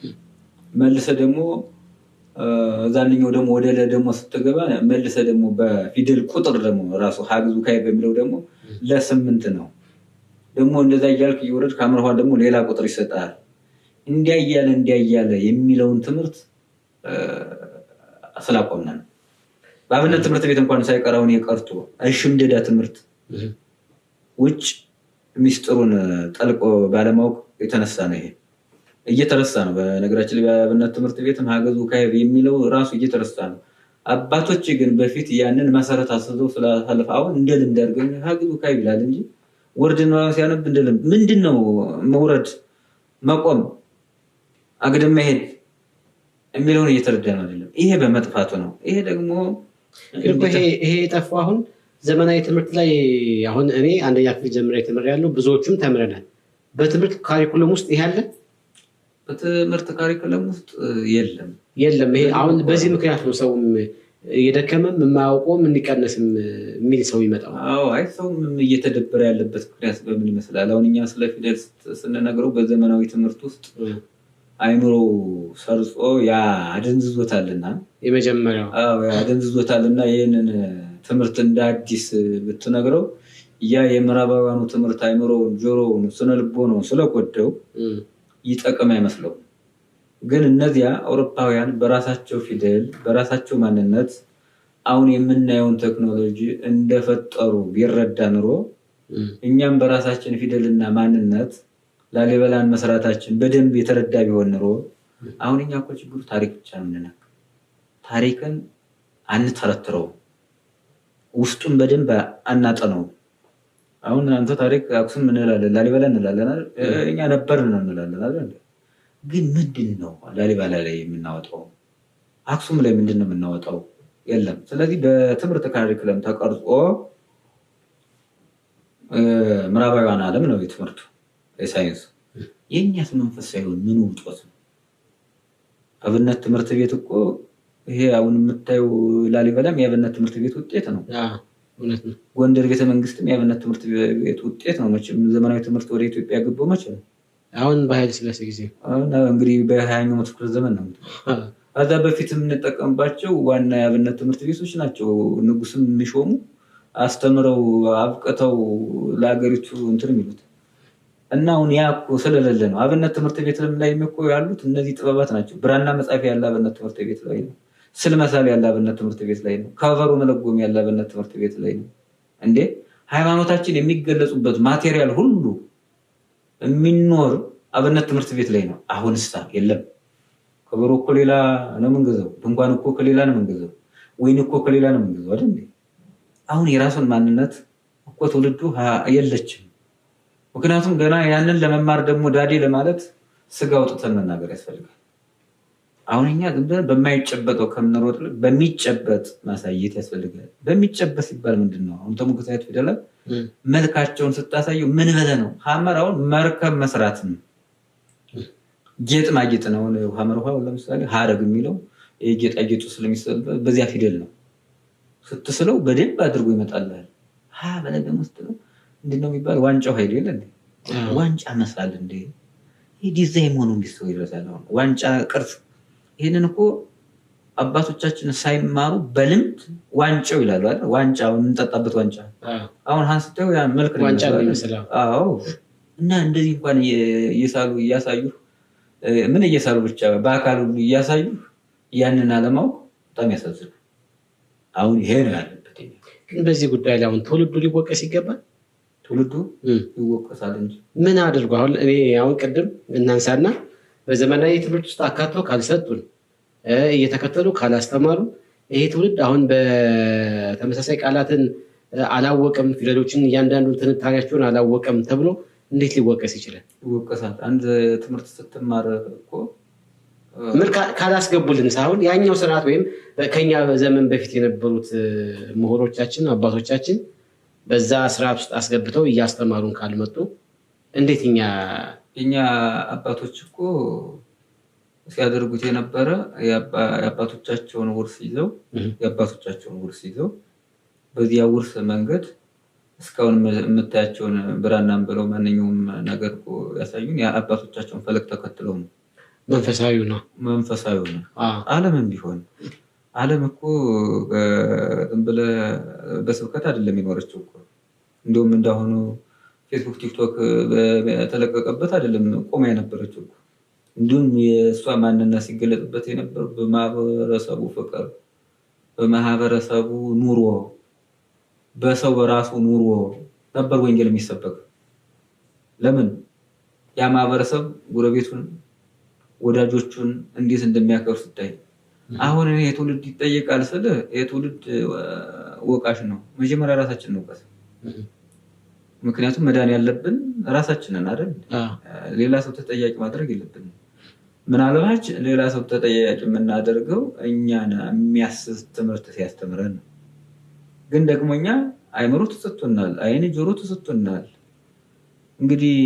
መልሰህ ደግሞ እዛንኛው ደግሞ ወደ ለ ደግሞ ስትገባ መልሰህ ደግሞ በፊደል ቁጥር ደግሞ ራሱ ሀግዙ ካይ በሚለው ደግሞ ለ8 ነው። ደግሞ እንደዛ እያልክ እየወረድክ ሐመረ ውሃ ደግሞ ሌላ ቁጥር ይሰጣል። እንዲያ እያለ የሚለውን ትምህርት ስላቆምና ነው። በአብነት ትምህርት ቤት እንኳን ሳይቀራውን የቀርቶ አይሽምደዳ ትምህርት ውጭ ሚስጥሩን ጠልቆ ባለማወቅ የተነሳ ነው። ይሄ እየተረሳ ነው። በነገራችን ላይ በአብነት ትምህርት ቤትም ሀገዙ ካይብ የሚለው ራሱ እየተረሳ ነው። አባቶች ግን በፊት ያንን መሰረት አስዘው ስላሳለፈ አሁን እንደ ልምድ አድርገው ሀገዙ ካይብ ይላል እንጂ ወርድን ሲያነብ እንደ ልምድ ምንድነው መውረድ መቆም አግድም መሄድ የሚለውን እየተረዳ ነው አይደለም። ይሄ በመጥፋቱ ነው። ይሄ ደግሞ ይሄ የጠፋው አሁን ዘመናዊ ትምህርት ላይ አሁን እኔ አንደኛ ክፍል ጀምሬ ተምሬያለሁ፣ ብዙዎቹም ተምረናል። በትምህርት ካሪኩለም ውስጥ ይሄ አለ? በትምህርት ካሪኩለም ውስጥ የለም። ይሄ አሁን በዚህ ምክንያት ነው ሰውም እየደከመም የማያውቀውም እንዲቀነስም የሚል ሰው ይመጣው። አይ ሰውም እየተደበረ ያለበት ምክንያት በምን ይመስላል? አሁን እኛ ስለ ፊደል ስንነግረው በዘመናዊ ትምህርት ውስጥ አይምሮ ሰርጾ ያ አደንዝዞታልና የመጀመሪያው አደንዝዞታልና ይሄንን ትምህርት እንደ አዲስ ብትነግረው ያ የምዕራባውያኑ ትምህርት አይምሮውን ጆሮውን ስነልቦናውን ስለጎደው ይጠቅም አይመስለው። ግን እነዚያ አውሮፓውያን በራሳቸው ፊደል በራሳቸው ማንነት አሁን የምናየውን ቴክኖሎጂ እንደፈጠሩ ቢረዳ ኑሮ እኛም በራሳችን ፊደልና ማንነት ላሊበላን መስራታችን በደንብ የተረዳ ቢሆን ኑሮ አሁን እኛ እኮ ችግሩ ታሪክ ብቻ ነው የምንነግረው። ታሪክን አንተረትረው ውስጡን በደንብ አናጠነው። አሁን አንተ ታሪክ አክሱም እንላለን፣ ላሊበላ እንላለን አይደል? እኛ ነበርን እንላለን አይደል? ግን ምንድነው ላሊበላ ላይ የምናወጣው? አክሱም ላይ ምንድነው የምናወጣው? የለም። ስለዚህ በትምህርት ካሪኩለም ተቀርጾ ምዕራባውያን ዓለም ነው የትምህርቱ የሳይንስ። የእኛስ መንፈስ ሳይሆን ምን ውጦት ነው? አብነት ትምህርት ቤት እኮ ይሄ አሁን የምታየው ላሊበላም የአብነት ትምህርት ቤት ውጤት ነው። ጎንደር ቤተ መንግስትም የአብነት ትምህርት ቤት ውጤት ነው። መቼም ዘመናዊ ትምህርት ወደ ኢትዮጵያ ገባው መቼ ነው? አሁን በኃይለ ሥላሴ ጊዜ እንግዲህ በ20ኛው መቶ ክፍለ ዘመን ነው። ከዛ በፊት የምንጠቀምባቸው ዋና የአብነት ትምህርት ቤቶች ናቸው። ንጉስም የሚሾሙ አስተምረው አብቅተው ለሀገሪቱ እንትን የሚሉት እና አሁን ያ እኮ ስለሌለ ነው። አብነት ትምህርት ቤት ላይ እኮ ያሉት እነዚህ ጥበባት ናቸው። ብራና መጻፍ ያለ አብነት ትምህርት ቤት ላይ ነው። ስዕል መሳል ያለ አብነት ትምህርት ቤት ላይ ነው። ከበሮ መለጎም ያለ አብነት ትምህርት ቤት ላይ ነው። እንዴ ሃይማኖታችን የሚገለጹበት ማቴሪያል ሁሉ የሚኖር አብነት ትምህርት ቤት ላይ ነው። አሁንስ የለም። ከበሮ እኮ ሌላ ነው የምንገዛው። ድንኳን እኮ ከሌላ ነው የምንገዛው። ወይን እኮ ከሌላ ነው የምንገዛው አይደል? አሁን የራሱን ማንነት እኮ ትውልዱ የለችም። ምክንያቱም ገና ያንን ለመማር ደግሞ ዳዴ ለማለት ስጋ አውጥተን መናገር ያስፈልጋል። አሁን እኛ ዝም ብለን በማይጨበጠው ከምንሮጥ በሚጨበጥ ማሳየት ያስፈልጋል። በሚጨበጥ ሲባል ምንድነው? አሁን ተሙክሳይት ፊደላት መልካቸውን ስታሳየው ምን ብለህ ነው? ሐመር አሁን መርከብ መስራት ነው። ጌጥ ማጌጥ ነው። ሐመር ውሃ ለምሳሌ ሐረግ የሚለው የጌጣጌጡ ስለሚሰልበት በዚያ ፊደል ነው። ስትስለው በደንብ አድርጎ ይመጣልሃል። በላይ ደግሞ ስትለው ምንድነው የሚባል? ዋንጫው ኃይል የለ እንዴ? ዋንጫ መስላል እንዴ? ይሄ ዲዛይን ሆኖ እንዲሰው ይረሳል። ዋንጫ ቅርጽ ይሄንን እኮ አባቶቻችን ሳይማሩ በልምድ ዋንጫው ይላሉ አይደል? ዋንጫው የምንጠጣበት ዋንጫ አሁን አንስተው ያ መልክ ነው ዋንጫ ይመስላል። አዎ። እና እንደዚህ እንኳን እየሳሉ እያሳዩ ምን እየሳሉ ብቻ በአካሉ እያሳዩ ያንን አለማወቅ በጣም ያሳዝናል። አሁን ይሄ ነው ያለበት። ግን በዚህ ጉዳይ ላይ አሁን ትውልዱ ሊወቀስ ይገባል። ትውልዱ ይወቀሳል እንጂ ምን አድርጎ አሁን እኔ አሁን ቅድም እናንሳና በዘመናዊ ትምህርት ውስጥ አካቶ ካልሰጡን እየተከተሉ ካላስተማሩ ይሄ ትውልድ አሁን በተመሳሳይ ቃላትን አላወቀም፣ ፊደሎችን እያንዳንዱን ትንታኔያቸውን አላወቀም ተብሎ እንዴት ሊወቀስ ይችላል? ይወቀሳል። አንድ ትምህርት ስትማር እኮ ምን ካላስገቡልን ሳይሆን ያኛው ስርዓት ወይም ከኛ ዘመን በፊት የነበሩት ምሁሮቻችን አባቶቻችን በዛ ስርዓት ውስጥ አስገብተው እያስተማሩን ካልመጡ እንዴት እኛ አባቶች እኮ ሲያደርጉት የነበረ የአባቶቻቸውን ውርስ ይዘው በዚያ ውርስ መንገድ እስካሁን የምታያቸውን ብራናም ብለው ማንኛውም ነገር እኮ ያሳዩን የአባቶቻቸውን ፈለግ ተከትለው ነው። መንፈሳዊ ነው። ዓለምም ቢሆን ዓለም እኮ ዝም ብለህ በስብከት አይደለም የኖረችው እኮ። እንደውም እንዳሁኑ ፌስቡክ፣ ቲክቶክ በተለቀቀበት አይደለም ቆማ የነበረችው እኮ። እንዲሁም የእሷ ማንነት ሲገለጥበት የነበረው በማህበረሰቡ ፍቅር፣ በማህበረሰቡ ኑሮ፣ በሰው በራሱ ኑሮ ነበር ወንጌል የሚሰበክ። ለምን? ያ ማህበረሰብ ጎረቤቱን ወዳጆቹን እንዴት እንደሚያከብር ስታይ። አሁን እኔ የትውልድ ይጠየቃል ስለ የትውልድ ወቃሽ ነው። መጀመሪያ ራሳችንን እንውቀስ። ምክንያቱም መዳን ያለብን ራሳችንን አይደል? ሌላ ሰው ተጠያቂ ማድረግ የለብንም። ምናልባት ሌላ ሰው ተጠያቂ የምናደርገው እኛን የሚያስዝ ትምህርት ሲያስተምረን ነው። ግን ደግሞ እኛ አይምሮ ተሰጥቶናል፣ አይን ጆሮ ተሰጥቶናል። እንግዲህ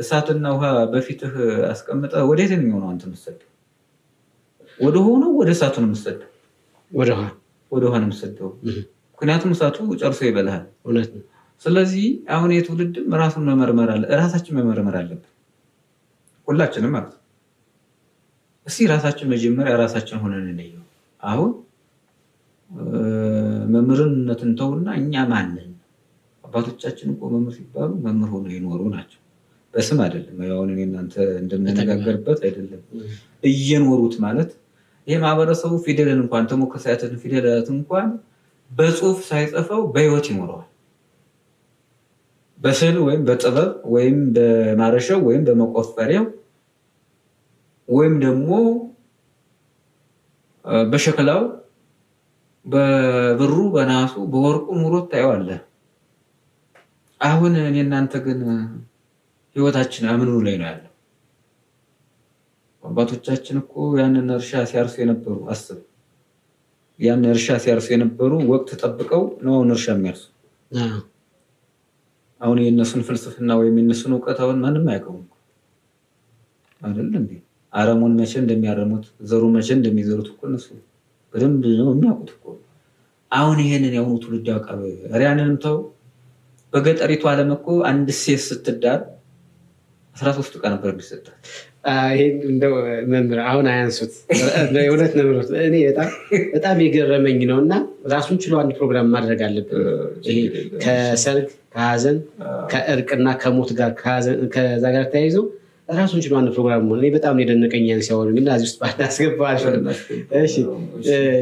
እሳትና ውሃ በፊትህ አስቀምጠህ ወዴት ነው አንተ የምትሰደው? ወደ ሆነው ወደ እሳቱ ነው የምትሰደው? ወደ ውሃ ነው የምትሰደው። ምክንያቱም እሳቱ ጨርሶ ይበላሃል። እውነት ነው። ስለዚህ አሁን የትውልድም ራሱን መመርመር አለ፣ ራሳችን መመርመር አለብን፣ ሁላችንም ማለት ነው። እስቲ ራሳችን መጀመሪያ ራሳችን ሆነን እንየው። አሁን መምህርነትን ተውና እኛ ማንን? አባቶቻችን እኮ መምህር ሲባሉ መምህር ሆነው የኖሩ ናቸው። በስም አይደለም፣ አሁን እኔ እናንተ እንደምንነጋገርበት አይደለም። እየኖሩት ማለት ይሄ ማህበረሰቡ ፊደልን እንኳን ተሞክሳያትን ፊደላት እንኳን በጽሁፍ ሳይጽፈው በህይወት ይኖረዋል። በስዕል ወይም በጥበብ ወይም በማረሻው ወይም በመቆፈሪያው ወይም ደግሞ በሸክላው በብሩ በናሱ በወርቁ ኑሮት ታየዋለህ። አሁን እኔ እናንተ ግን ህይወታችን አምኑ ላይ ነው ያለው። አባቶቻችን እኮ ያንን እርሻ ሲያርሱ የነበሩ አስብ፣ ያን እርሻ ሲያርሱ የነበሩ ወቅት ጠብቀው ነው እርሻ የሚያርሱ። አሁን የእነሱን ፍልስፍና ወይም የእነሱን እውቀት አሁን ማንም አያውቀውም አይደል እንዴ? አረሙን መቼ እንደሚያረሙት ዘሩ መቼ እንደሚዘሩት እኮ እነሱ በደንብ ነው የሚያውቁት እኮ። አሁን ይሄንን ያውኑ ትውልድ ያውቃሉ። ሪያንንም ተው በገጠሪቱ ዓለም እኮ አንድ ሴት ስትዳር 13 ቀን ነበር የሚሰጣት። ይሄን እንደው መምህር አሁን አያንሱት የእውነት ነው። እኔ በጣም የገረመኝ ነውና ራሱን ችሎ አንድ ፕሮግራም ማድረግ አለብን። ይሄ ከሰርግ ከሀዘን ከእርቅና ከሞት ጋር ከዛ ጋር ተያይዞ ራሱን ችሎ አንድ ፕሮግራም ነው። እኔ በጣም የደነቀኝ ሲያወሩ ግን እዚህ ውስጥ ባናስገባሽ እሺ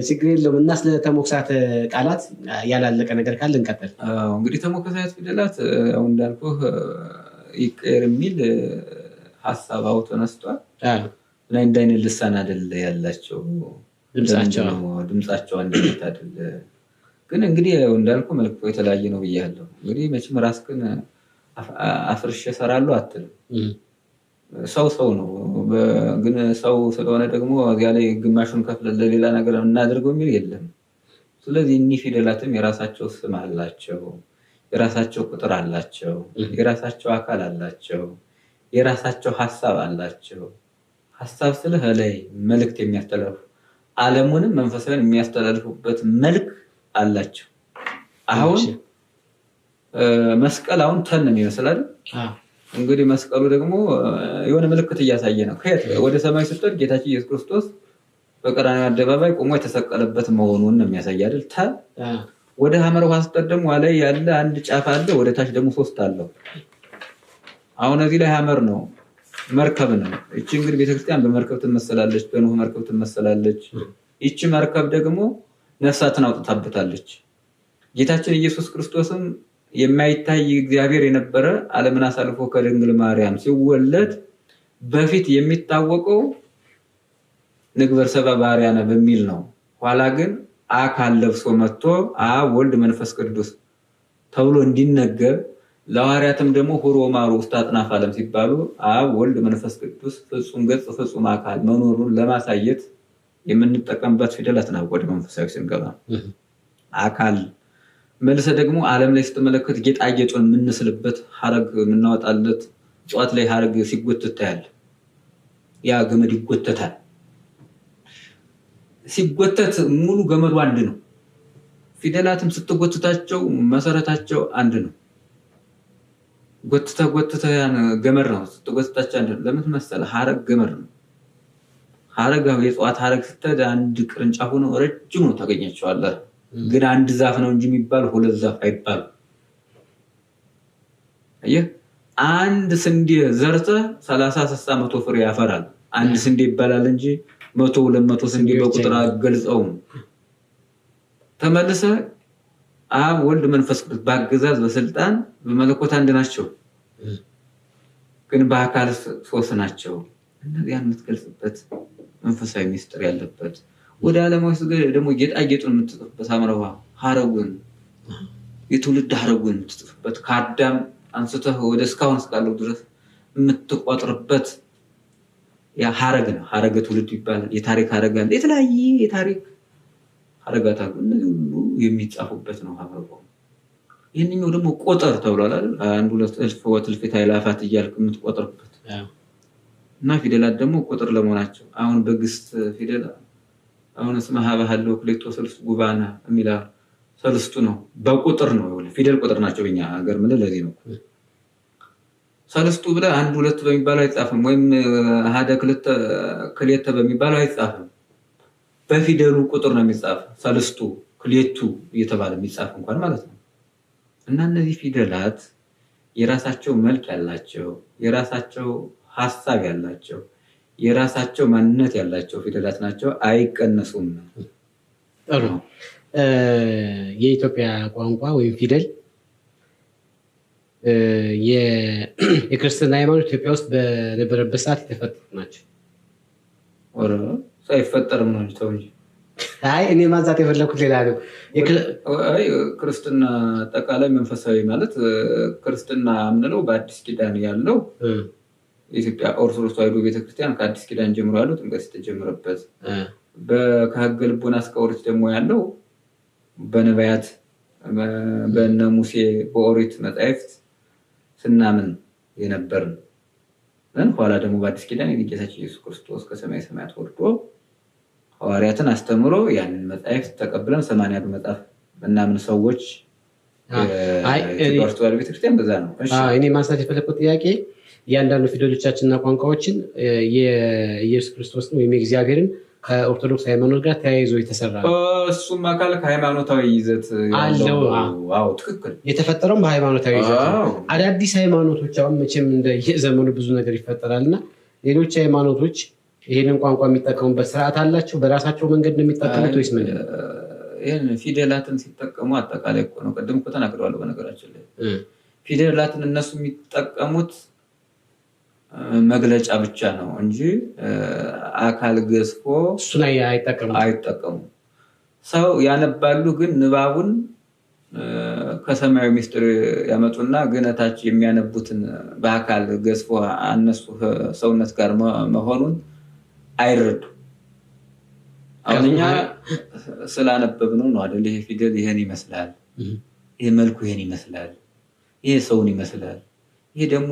ችግር የለውም። እና ስለ ተሞክሳት ቃላት ያላለቀ ነገር ካለ እንቀጥል። እንግዲህ ተሞክሳት ፊደላት አሁን እንዳልኩህ ይቀር የሚል ሐሳብ አውቶ ተነስቷል። ላይ እንዳይነ ልሳን አይደል ያላቸው ድምጻቸው አንድ አይደል። ግን እንግዲህ እንዳልኩ መልኩ የተለያየ ነው ብያለሁ። እንግዲህ መቼም ራስክን አፍርሽ እሰራለሁ አትልም። ሰው ነው። ግን ሰው ስለሆነ ደግሞ እዚያ ላይ ግማሹን ከፍለን ለሌላ ነገር እናደርገው የሚል የለም። ስለዚህ እኒህ ፊደላትም የራሳቸው ስም አላቸው፣ የራሳቸው ቁጥር አላቸው፣ የራሳቸው አካል አላቸው፣ የራሳቸው ሐሳብ አላቸው። ሐሳብ ስለህ ላይ መልእክት የሚያስተላልፉ ዓለሙንም መንፈሳዊን የሚያስተላልፉበት መልክ አላቸው። አሁን መስቀል አሁን ተን ይመስላል። እንግዲህ መስቀሉ ደግሞ የሆነ ምልክት እያሳየ ነው። ከየት ወደ ሰማይ ስትወድ ጌታችን ኢየሱስ ክርስቶስ በቀራንዮ አደባባይ ቆሞ የተሰቀለበት መሆኑን ነው የሚያሳይ አይደል? ወደ ሐመር ውሃ ስትወድ ደግሞ ላይ ያለ አንድ ጫፍ አለ፣ ወደ ታች ደግሞ 3 አለው። አሁን እዚህ ላይ ሐመር ነው፣ መርከብ ነው። እቺ እንግዲህ ቤተክርስቲያን በመርከብ ትመሰላለች፣ በኖህ መርከብ ትመሰላለች። እቺ መርከብ ደግሞ ነፍሳትን አውጥታበታለች። ጌታችን ኢየሱስ ክርስቶስም የማይታይ እግዚአብሔር የነበረ ዓለምን አሳልፎ ከድንግል ማርያም ሲወለድ በፊት የሚታወቀው ንግበር ሰባ ባሪያነ በሚል ነው። ኋላ ግን አካል ለብሶ መጥቶ አብ ወልድ መንፈስ ቅዱስ ተብሎ እንዲነገር ለሐዋርያትም ደግሞ ሆሮ ማሩ ውስጥ አጥናፍ ዓለም ሲባሉ አብ ወልድ መንፈስ ቅዱስ ፍጹም ገጽ ፍጹም አካል መኖሩን ለማሳየት የምንጠቀምበት ፊደላት ነው። ወደ መንፈሳዊ ስንገባ አካል መልሰ ደግሞ ዓለም ላይ ስትመለከት ጌጣጌጡን የምንስልበት ሐረግ የምናወጣለት እጽዋት ላይ ሐረግ ሲጎተት ታያለ። ያ ገመድ ይጎተታል። ሲጎተት ሙሉ ገመዱ አንድ ነው። ፊደላትም ስትጎተታቸው መሰረታቸው አንድ ነው። ጎተተ ያን ገመድ ነው ስትጎተታቸው አንድ ነው። ለምን መሰለ? ሐረግ ገመድ ነው። ሐረግ የእጽዋት ሐረግ ስትሄድ አንድ ቅርንጫፍ ሆኖ ረጅም ነው ታገኛቸዋለህ። ግን አንድ ዛፍ ነው እንጂ የሚባል ሁለት ዛፍ አይባል። አየህ፣ አንድ ስንዴ ዘርተ 30 60 100 ፍሬ ያፈራል። አንድ ስንዴ ይባላል እንጂ 100 200 ስንዴ በቁጥር አገልጸውም። ተመልሰ አብ ወልድ መንፈስ ቅዱስ በአገዛዝ በስልጣን በመለኮት አንድ ናቸው፣ ግን በአካል 3 ናቸው። እነዚያን የምትገልጽበት መንፈሳዊ ሚስጥር ያለበት ወደ ዓለማዊ ደግሞ ጌጣጌጡን የምትጽፍበት ሐመረዋ ሐረጉን የትውልድ ሐረጉን የምትጽፍበት ከአዳም አንስተህ ወደ እስካሁን እስካለው ድረስ የምትቆጥርበት ያ ሐረግ ነው። ሐረገ ትውልድ ይባላል። የታሪክ ሐረግ አለ። የተለያየ የታሪክ ሐረጋት አሉ። እነዚህ ሁሉ የሚጻፉበት ነው ሐመረዋ። ይህንኛው ደግሞ ቁጥር ተብሏል አይደል? 1 2 እልፍ ወትልፊት አእላፋት እያልክ የምትቆጥርበት እና ፊደላት ደግሞ ቁጥር ለመሆናቸው አሁን በግስት ፊደል አሁን እስመ ሀበሃለው ክሌቶ ሰልስቱ ጉባና የሚላ ሰልስቱ ነው። በቁጥር ነው ፊደል ቁጥር ናቸው። በእኛ ሀገር ምን ለዚህ ነው ሰልስቱ ብለህ 1 2 በሚባለው አይጻፍም፣ ወይም ሀደ ክሌተ በሚባለው አይጻፍም። በፊደሉ ቁጥር ነው የሚጻፍ። ሰልስቱ ክሌቱ እየተባለ የሚጻፍ እንኳን ማለት ነው። እና እነዚህ ፊደላት የራሳቸው መልክ ያላቸው፣ የራሳቸው ሐሳብ ያላቸው፣ የራሳቸው ማንነት ያላቸው ፊደላት ናቸው። አይቀነሱም። ጥሩ። የኢትዮጵያ ቋንቋ ወይም ፊደል የክርስትና ሃይማኖት ኢትዮጵያ ውስጥ በነበረበት ሰዓት የተፈጠሩ ናቸው። ሳይፈጠርም ነው እንጂ አይ እኔ ማንሳት የፈለኩት ሌላ ነው። ክርስትና አጠቃላይ መንፈሳዊ ማለት ክርስትና የምንለው በአዲስ ኪዳን ያለው የኢትዮጵያ ኦርቶዶክስ ተዋሕዶ ቤተክርስቲያን ከአዲስ ኪዳን ጀምሮ ያለው ጥምቀት የተጀመረበት ከሕገ ልቦና እስከ ኦሪት ደግሞ ያለው በነቢያት በእነ ሙሴ በኦሪት መጻሕፍት ስናምን የነበርን ኋላ ደግሞ በአዲስ ኪዳን የጌታችን ኢየሱስ ክርስቶስ ከሰማይ ሰማያት ወርዶ ሐዋርያትን አስተምሮ ያንን መጽሐፍ ተቀብለን 80 መጽሐፍ ምናምን ሰዎች የኦርቶዶክስ ተዋሕዶ ቤተክርስቲያን በዛ ነው። እኔ ማንሳት የፈለኩት ጥያቄ እያንዳንዱ ፊደሎቻችንና ቋንቋዎችን የኢየሱስ ክርስቶስን ወይም የእግዚአብሔርን ከኦርቶዶክስ ሃይማኖት ጋር ተያይዞ የተሰራ ነው። እሱም አካል ከሃይማኖታዊ ይዘት አለው። አዎ ትክክል። የተፈጠረውም በሃይማኖታዊ ይዘት ነው። አዳዲስ ሃይማኖቶች አሁን መቼም እንደየዘመኑ ብዙ ነገር ይፈጠራልና ሌሎች ሃይማኖቶች ይሄንን ቋንቋ የሚጠቀሙበት ስርዓት አላቸው? በራሳቸው መንገድ ነው የሚጠቀሙት ወይስ ምንድን ነው? ይሄን ፊደላትን ሲጠቀሙ አጠቃላይ እኮ ነው። ቅድም እኮ ተናግረዋለሁ። በነገራችን ላይ ፊደላትን እነሱ የሚጠቀሙት መግለጫ ብቻ ነው እንጂ አካል ገዝፎ እሱን አይጠቀሙም። ሰው ያነባሉ፣ ግን ንባቡን ከሰማያዊ ምስጢር ያመጡና ግነታች የሚያነቡትን በአካል ገዝፎ እነሱ ሰውነት ጋር መሆኑን አይረዱ። አሁን እኛ ስላነበብነው ነው አይደል? ይሄ ፊደል ይሄን ይመስላል፣ ይሄ መልኩ ይሄን ይመስላል፣ ይሄ ሰውን ይመስላል፣ ይሄ ደግሞ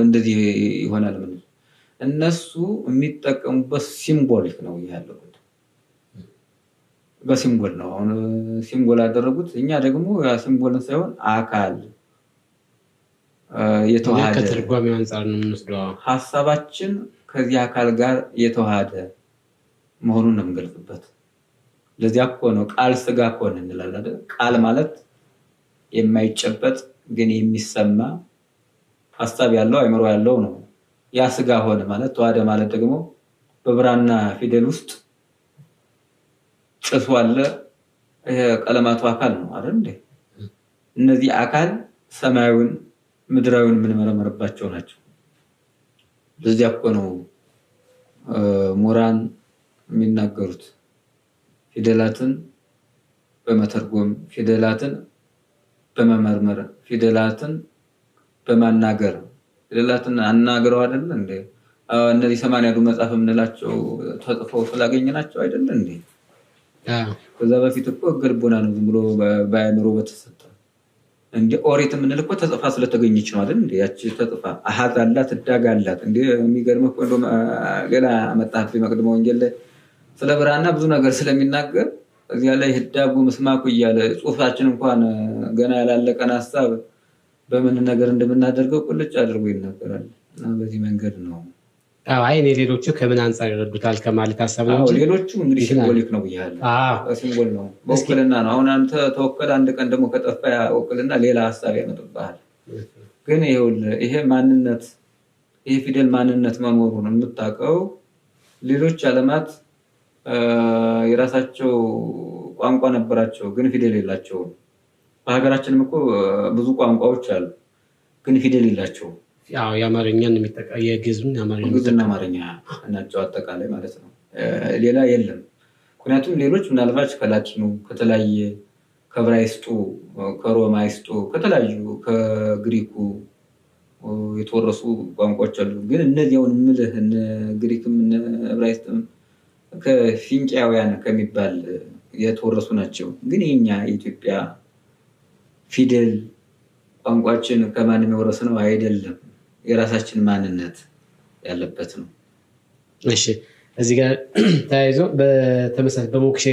እንደዚህ ይሆናል። ምን እነሱ የሚጠቀሙበት ሲምቦሊክ ነው ያለው፣ በሲምቦል ነው። አሁን ሲምቦል ያደረጉት፣ እኛ ደግሞ ያ ሲምቦልን ሳይሆን አካል የተዋሃደ ከትርጓሜው አንፃር ነው የምንወስደው። ሐሳባችን ከዚህ አካል ጋር የተዋሃደ መሆኑን ነው የምንገልጽበት። ለዚያ እኮ ነው ቃል ስጋ ሆነ እንላለን አይደል? ቃል ማለት የማይጨበጥ ግን የሚሰማ ሐሳብ ያለው አእምሮ ያለው ነው። ያ ስጋ ሆነ ማለት ተዋሃደ ማለት ደግሞ በብራና ፊደል ውስጥ ጭሱ አለ። ይሄ ቀለማቱ አካል ነው አይደል እንዴ? እነዚህ አካል ሰማያዊውን ምድራዊውን የምንመረምርባቸው ናቸው። ለዚያ እኮ ነው ሙራን የሚናገሩት ፊደላትን በመተርጎም ፊደላትን በመመርመር ፊደላትን በማናገር ፊደላትን አናግረው አይደል እንዴ? እነዚህ 80 መጽሐፍ የምንላቸው ተጽፈው ስላገኘናቸው አይደል እንዴ? ከዛ በፊት እኮ ሕገ ልቦና ነው ዝም ብሎ በአእምሮ በተሰጠ እንደ ኦሪት የምንል እኮ ተጽፋ ስለተገኘች ነው አይደል እንዴ? ያቺ ተጽፋ አሃዝ አላት ዕዳግ አላት እንዴ? የሚገርም እኮ እንደው ሌላ መጽሐፍ መቅደመ ወንጌል ላይ ስለ ብራና ብዙ ነገር ስለሚናገር እዚያ ላይ ዕዳጉ ምስማኩ እያለ ጽሑፋችን እንኳን ገና ያላለቀን ሐሳብ በምን ነገር እንደምናደርገው ቁልጭ አድርጎ ይናገራል። እና በዚህ መንገድ ነው። አይ እኔ ሌሎቹ ከምን አንፃር ይረዱታል ከማለት ሐሳብ ነው እንጂ ሌሎቹ እንግዲህ ሲምቦሊክ ነው ብያለሁ። ሲምቦል ነው፣ በውክልና ነው። አሁን አንተ ተወከለ አንድ ቀን ደግሞ ከጠፋ ውክልና ሌላ ሐሳብ ያመጣብሃል። ግን ይሄ ማንነት ይሄ ፊደል ማንነት መኖሩን የምታውቀው ሌሎች ዓለማት የራሳቸው ቋንቋ ነበራቸው፣ ግን ፊደል የላቸውም። በሀገራችንም እኮ ብዙ ቋንቋዎች አሉ፣ ግን ፊደል የላቸውም። ያው የአማርኛን የግዕዝና አማርኛ ናቸው አጠቃላይ ማለት ነው። ሌላ የለም። ምክንያቱም ሌሎች ምናልባት ከላቲኑ ከተለያየ ከዕብራይስጡ ከሮማይስጡ ከተለያዩ ከግሪኩ የተወረሱ ቋንቋዎች አሉ። ግን እነዚያውን ምልህ ግሪክም ዕብራይስጥም ከፊንቂያውያን ከሚባል የተወረሱ ናቸው። ግን የኛ የኢትዮጵያ ፊደል ቋንቋችን ከማንም የወረስ ነው አይደለም፣ የራሳችን ማንነት ያለበት ነው። እሺ እዚህ ጋር ተያይዞ በተመሳሳይ በሞክሼ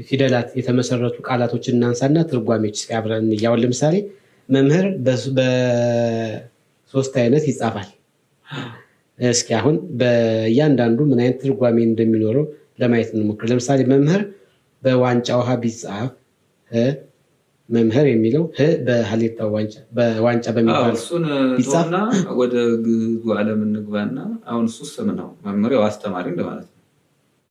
ፊደላት የተመሰረቱ ቃላቶችን እናንሳና ትርጓሜዎች እስኪ አብረን እንያውን። ለምሳሌ መምህር በ3 አይነት ይጻፋል። እስኪ አሁን በእያንዳንዱ ምን አይነት ትርጓሜ እንደሚኖረው ለማየት እንሞክር። ለምሳሌ መምህር በዋንጫ ውሃ ቢጻፍ መምህር የሚለው በሀሌታው በዋንጫ በሚባል እሱን ቢጻፍና ወደ ግዕዙ ዓለም እንግባና አሁን እሱ ስም ነው። መምህር ያው አስተማሪ እንደማለት ነው።